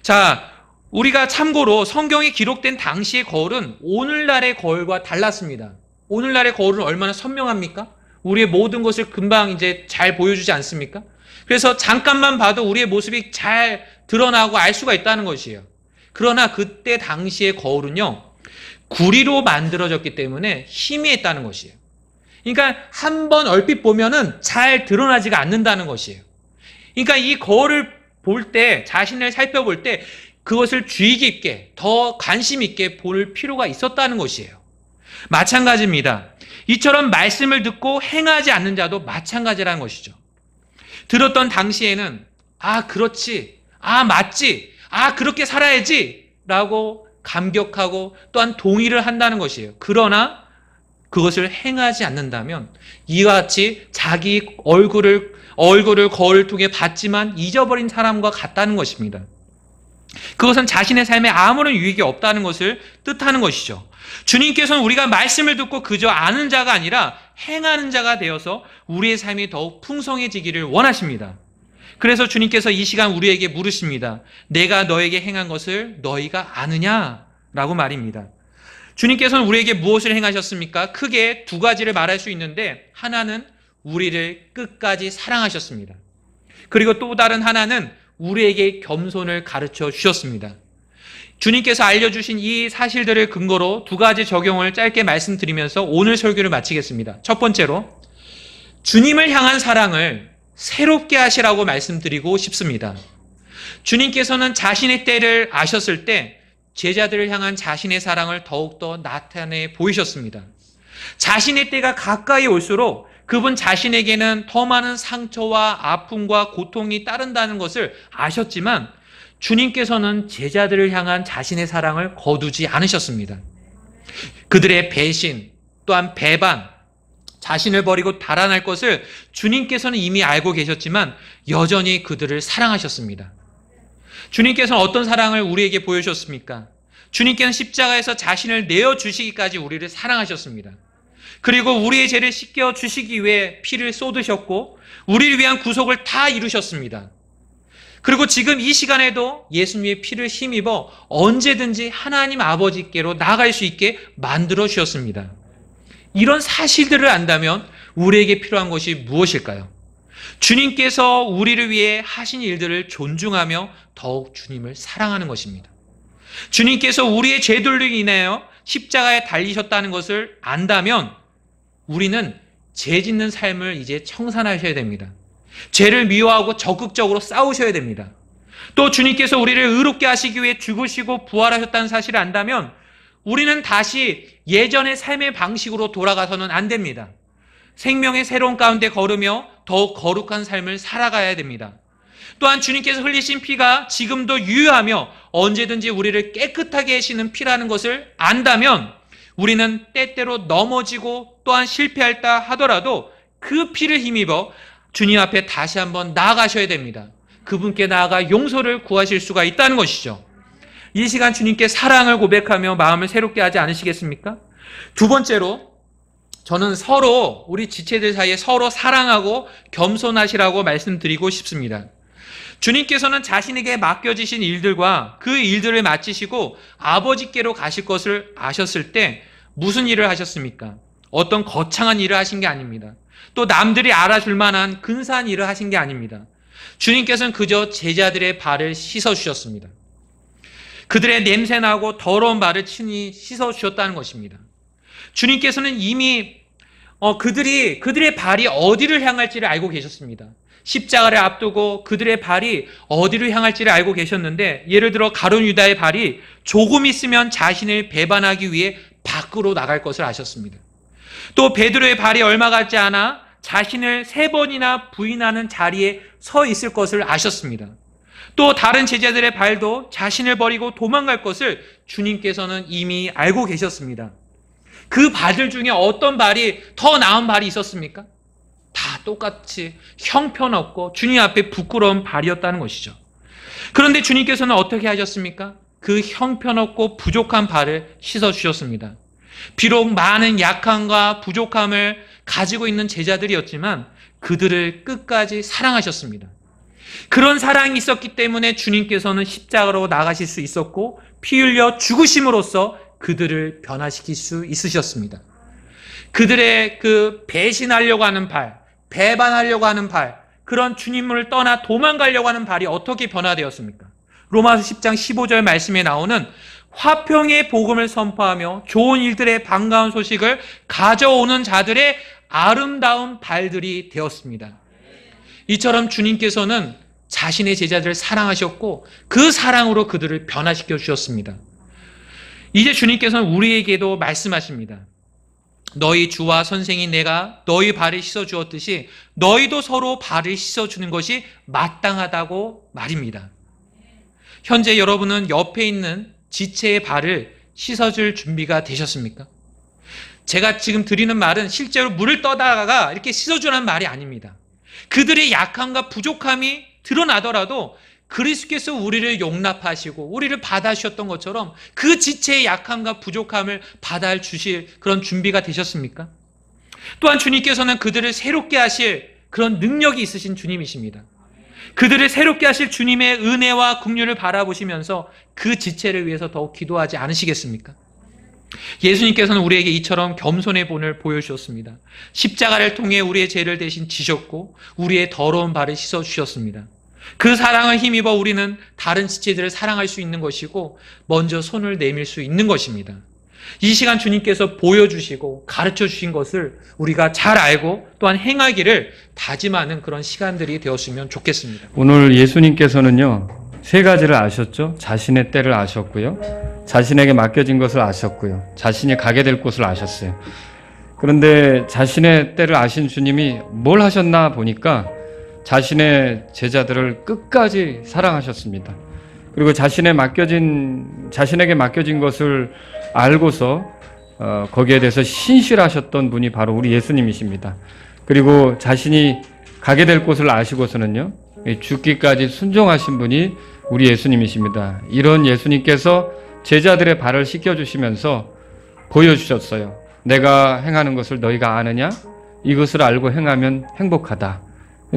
자, 우리가 참고로 성경에 기록된 당시의 거울은 오늘날의 거울과 달랐습니다. 오늘날의 거울은 얼마나 선명합니까? 우리의 모든 것을 금방 이제 잘 보여주지 않습니까? 그래서 잠깐만 봐도 우리의 모습이 잘 드러나고 알 수가 있다는 것이에요. 그러나 그때 당시의 거울은요, 구리로 만들어졌기 때문에 희미했다는 것이에요. 그러니까 한번 얼핏 보면은 잘 드러나지가 않는다는 것이에요. 그러니까 이 거울을 볼 때, 자신을 살펴볼 때 그것을 주의 깊게, 더 관심 있게 볼 필요가 있었다는 것이에요. 마찬가지입니다. 이처럼 말씀을 듣고 행하지 않는 자도 마찬가지라는 것이죠. 들었던 당시에는 아, 그렇지, 아, 맞지, 아, 그렇게 살아야지 라고 감격하고 또한 동의를 한다는 것이에요. 그러나 그것을 행하지 않는다면 이와 같이 자기 얼굴을 거울을 통해 봤지만 잊어버린 사람과 같다는 것입니다. 그것은 자신의 삶에 아무런 유익이 없다는 것을 뜻하는 것이죠. 주님께서는 우리가 말씀을 듣고 그저 아는 자가 아니라 행하는 자가 되어서 우리의 삶이 더욱 풍성해지기를 원하십니다. 그래서 주님께서 이 시간 우리에게 물으십니다. 내가 너에게 행한 것을 너희가 아느냐? 라고 말입니다. 주님께서는 우리에게 무엇을 행하셨습니까? 크게 두 가지를 말할 수 있는데, 하나는 우리를 끝까지 사랑하셨습니다. 그리고 또 다른 하나는 우리에게 겸손을 가르쳐 주셨습니다. 주님께서 알려주신 이 사실들을 근거로 두 가지 적용을 짧게 말씀드리면서 오늘 설교를 마치겠습니다. 첫 번째로, 주님을 향한 사랑을 새롭게 하시라고 말씀드리고 싶습니다. 주님께서는 자신의 때를 아셨을 때 제자들을 향한 자신의 사랑을 더욱더 나타내 보이셨습니다. 자신의 때가 가까이 올수록 그분 자신에게는 더 많은 상처와 아픔과 고통이 따른다는 것을 아셨지만 주님께서는 제자들을 향한 자신의 사랑을 거두지 않으셨습니다. 그들의 배신, 또한 배반, 자신을 버리고 달아날 것을 주님께서는 이미 알고 계셨지만 여전히 그들을 사랑하셨습니다. 주님께서는 어떤 사랑을 우리에게 보여주셨습니까? 주님께서는 십자가에서 자신을 내어주시기까지 우리를 사랑하셨습니다. 그리고 우리의 죄를 씻겨 주시기 위해 피를 쏟으셨고 우리를 위한 구속을 다 이루셨습니다. 그리고 지금 이 시간에도 예수님의 피를 힘입어 언제든지 하나님 아버지께로 나아갈 수 있게 만들어 주셨습니다. 이런 사실들을 안다면 우리에게 필요한 것이 무엇일까요? 주님께서 우리를 위해 하신 일들을 존중하며 더욱 주님을 사랑하는 것입니다. 주님께서 우리의 죄들로 인하여 십자가에 달리셨다는 것을 안다면 우리는 죄 짓는 삶을 이제 청산하셔야 됩니다. 죄를 미워하고 적극적으로 싸우셔야 됩니다. 또 주님께서 우리를 의롭게 하시기 위해 죽으시고 부활하셨다는 사실을 안다면 우리는 다시 예전의 삶의 방식으로 돌아가서는 안 됩니다. 생명의 새로운 가운데 걸으며 더욱 거룩한 삶을 살아가야 됩니다. 또한 주님께서 흘리신 피가 지금도 유효하며 언제든지 우리를 깨끗하게 하시는 피라는 것을 안다면 우리는 때때로 넘어지고 또한 실패할다 하더라도 그 피를 힘입어 주님 앞에 다시 한번 나아가셔야 됩니다. 그분께 나아가 용서를 구하실 수가 있다는 것이죠. 이 시간 주님께 사랑을 고백하며 마음을 새롭게 하지 않으시겠습니까? 두 번째로, 저는 우리 지체들 사이에 서로 사랑하고 겸손하시라고 말씀드리고 싶습니다. 주님께서는 자신에게 맡겨지신 일들과 그 일들을 마치시고 아버지께로 가실 것을 아셨을 때 무슨 일을 하셨습니까? 어떤 거창한 일을 하신 게 아닙니다. 또 남들이 알아줄 만한 근사한 일을 하신 게 아닙니다. 주님께서는 그저 제자들의 발을 씻어주셨습니다. 그들의 냄새나고 더러운 발을 친히 씻어주셨다는 것입니다. 주님께서는 이미 그들의 발이 어디를 향할지를 알고 계셨습니다. 십자가를 앞두고 그들의 발이 어디를 향할지를 알고 계셨는데, 예를 들어 가룟 유다의 발이 조금 있으면 자신을 배반하기 위해 밖으로 나갈 것을 아셨습니다. 또 베드로의 발이 얼마 같지 않아 자신을 3번이나 부인하는 자리에 서 있을 것을 아셨습니다. 또 다른 제자들의 발도 자신을 버리고 도망갈 것을 주님께서는 이미 알고 계셨습니다. 그 발들 중에 어떤 발이 더 나은 발이 있었습니까? 다 똑같이 형편없고 주님 앞에 부끄러운 발이었다는 것이죠. 그런데 주님께서는 어떻게 하셨습니까? 그 형편없고 부족한 발을 씻어주셨습니다. 비록 많은 약함과 부족함을 가지고 있는 제자들이었지만 그들을 끝까지 사랑하셨습니다. 그런 사랑이 있었기 때문에 주님께서는 십자가로 나가실 수 있었고 피 흘려 죽으심으로써 그들을 변화시킬 수 있으셨습니다. 그들의 그 배신하려고 하는 발, 배반하려고 하는 발, 그런 주님을 떠나 도망가려고 하는 발이 어떻게 변화되었습니까? 로마서 10장 15절 말씀에 나오는 화평의 복음을 선포하며 좋은 일들의 반가운 소식을 가져오는 자들의 아름다운 발들이 되었습니다. 이처럼 주님께서는 자신의 제자들을 사랑하셨고 그 사랑으로 그들을 변화시켜 주셨습니다. 이제 주님께서는 우리에게도 말씀하십니다. 너희 주와 선생인 내가 너희 발을 씻어주었듯이 너희도 서로 발을 씻어주는 것이 마땅하다고 말입니다. 현재 여러분은 옆에 있는 지체의 발을 씻어줄 준비가 되셨습니까? 제가 지금 드리는 말은 실제로 물을 떠다가 이렇게 씻어주라는 말이 아닙니다. 그들의 약함과 부족함이 드러나더라도 그리스도께서 우리를 용납하시고 우리를 받아주셨던 것처럼 그 지체의 약함과 부족함을 받아주실 그런 준비가 되셨습니까? 또한 주님께서는 그들을 새롭게 하실 그런 능력이 있으신 주님이십니다. 그들을 새롭게 하실 주님의 은혜와 긍휼을 바라보시면서 그 지체를 위해서 더욱 기도하지 않으시겠습니까? 예수님께서는 우리에게 이처럼 겸손의 본을 보여주셨습니다. 십자가를 통해 우리의 죄를 대신 지셨고 우리의 더러운 발을 씻어주셨습니다. 그 사랑을 힘입어 우리는 다른 지체들을 사랑할 수 있는 것이고 먼저 손을 내밀 수 있는 것입니다. 이 시간 주님께서 보여주시고 가르쳐 주신 것을 우리가 잘 알고 또한 행하기를 다짐하는 그런 시간들이 되었으면 좋겠습니다. 오늘 예수님께서는요, 세 가지를 아셨죠? 자신의 때를 아셨고요, 자신에게 맡겨진 것을 아셨고요, 자신이 가게 될 곳을 아셨어요. 그런데 자신의 때를 아신 주님이 뭘 하셨나 보니까 자신의 제자들을 끝까지 사랑하셨습니다. 그리고 자신에게 맡겨진 것을 알고서 거기에 대해서 신실하셨던 분이 바로 우리 예수님이십니다. 그리고 자신이 가게 될 곳을 아시고서는요, 죽기까지 순종하신 분이 우리 예수님이십니다. 이런 예수님께서 제자들의 발을 씻겨주시면서 보여주셨어요. 내가 행하는 것을 너희가 아느냐? 이것을 알고 행하면 행복하다.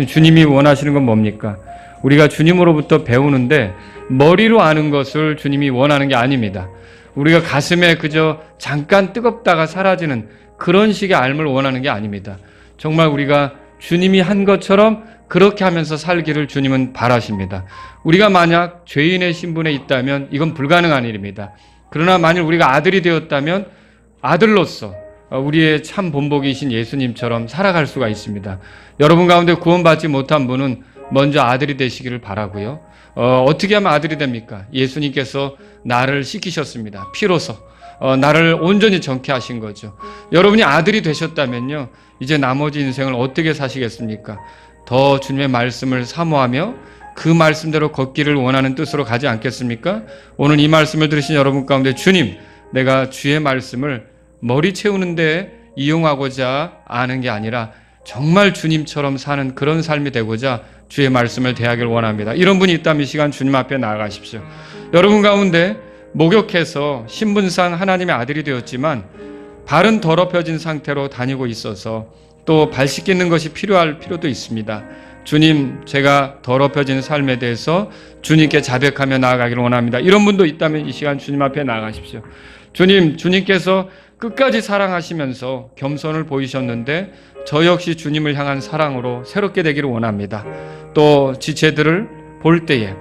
주님이 원하시는 건 뭡니까? 우리가 주님으로부터 배우는데 머리로 아는 것을 주님이 원하는 게 아닙니다. 우리가 가슴에 그저 잠깐 뜨겁다가 사라지는 그런 식의 알을 원하는 게 아닙니다. 정말 우리가 주님이 한 것처럼 그렇게 하면서 살기를 주님은 바라십니다. 우리가 만약 죄인의 신분에 있다면 이건 불가능한 일입니다. 그러나 만일 우리가 아들이 되었다면 아들로서 우리의 참 본보기이신 예수님처럼 살아갈 수가 있습니다. 여러분 가운데 구원받지 못한 분은 먼저 아들이 되시기를 바라고요. 어떻게 하면 아들이 됩니까? 예수님께서 나를 씻기셨습니다. 피로서 나를 온전히 정케 하신 거죠. 여러분이 아들이 되셨다면요, 이제 나머지 인생을 어떻게 사시겠습니까? 더 주님의 말씀을 사모하며 그 말씀대로 걷기를 원하는 뜻으로 가지 않겠습니까? 오늘 이 말씀을 들으신 여러분 가운데 주님, 내가 주의 말씀을 머리 채우는데 이용하고자 아는 게 아니라 정말 주님처럼 사는 그런 삶이 되고자 주의 말씀을 대하기를 원합니다. 이런 분이 있다면 이 시간 주님 앞에 나아가십시오. 여러분 가운데 목욕해서 신분상 하나님의 아들이 되었지만 발은 더럽혀진 상태로 다니고 있어서 또 발 씻기는 것이 필요할 필요도 있습니다. 주님, 제가 더럽혀진 삶에 대해서 주님께 자백하며 나아가기를 원합니다. 이런 분도 있다면 이 시간 주님 앞에 나아가십시오. 주님, 주님께서 끝까지 사랑하시면서 겸손을 보이셨는데 저 역시 주님을 향한 사랑으로 새롭게 되기를 원합니다. 또 지체들을 볼 때에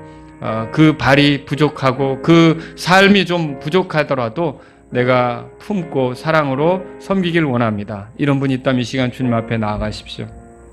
그 발이 부족하고 그 삶이 좀 부족하더라도 내가 품고 사랑으로 섬기길 원합니다. 이런 분이 있다면 이 시간 주님 앞에 나아가십시오.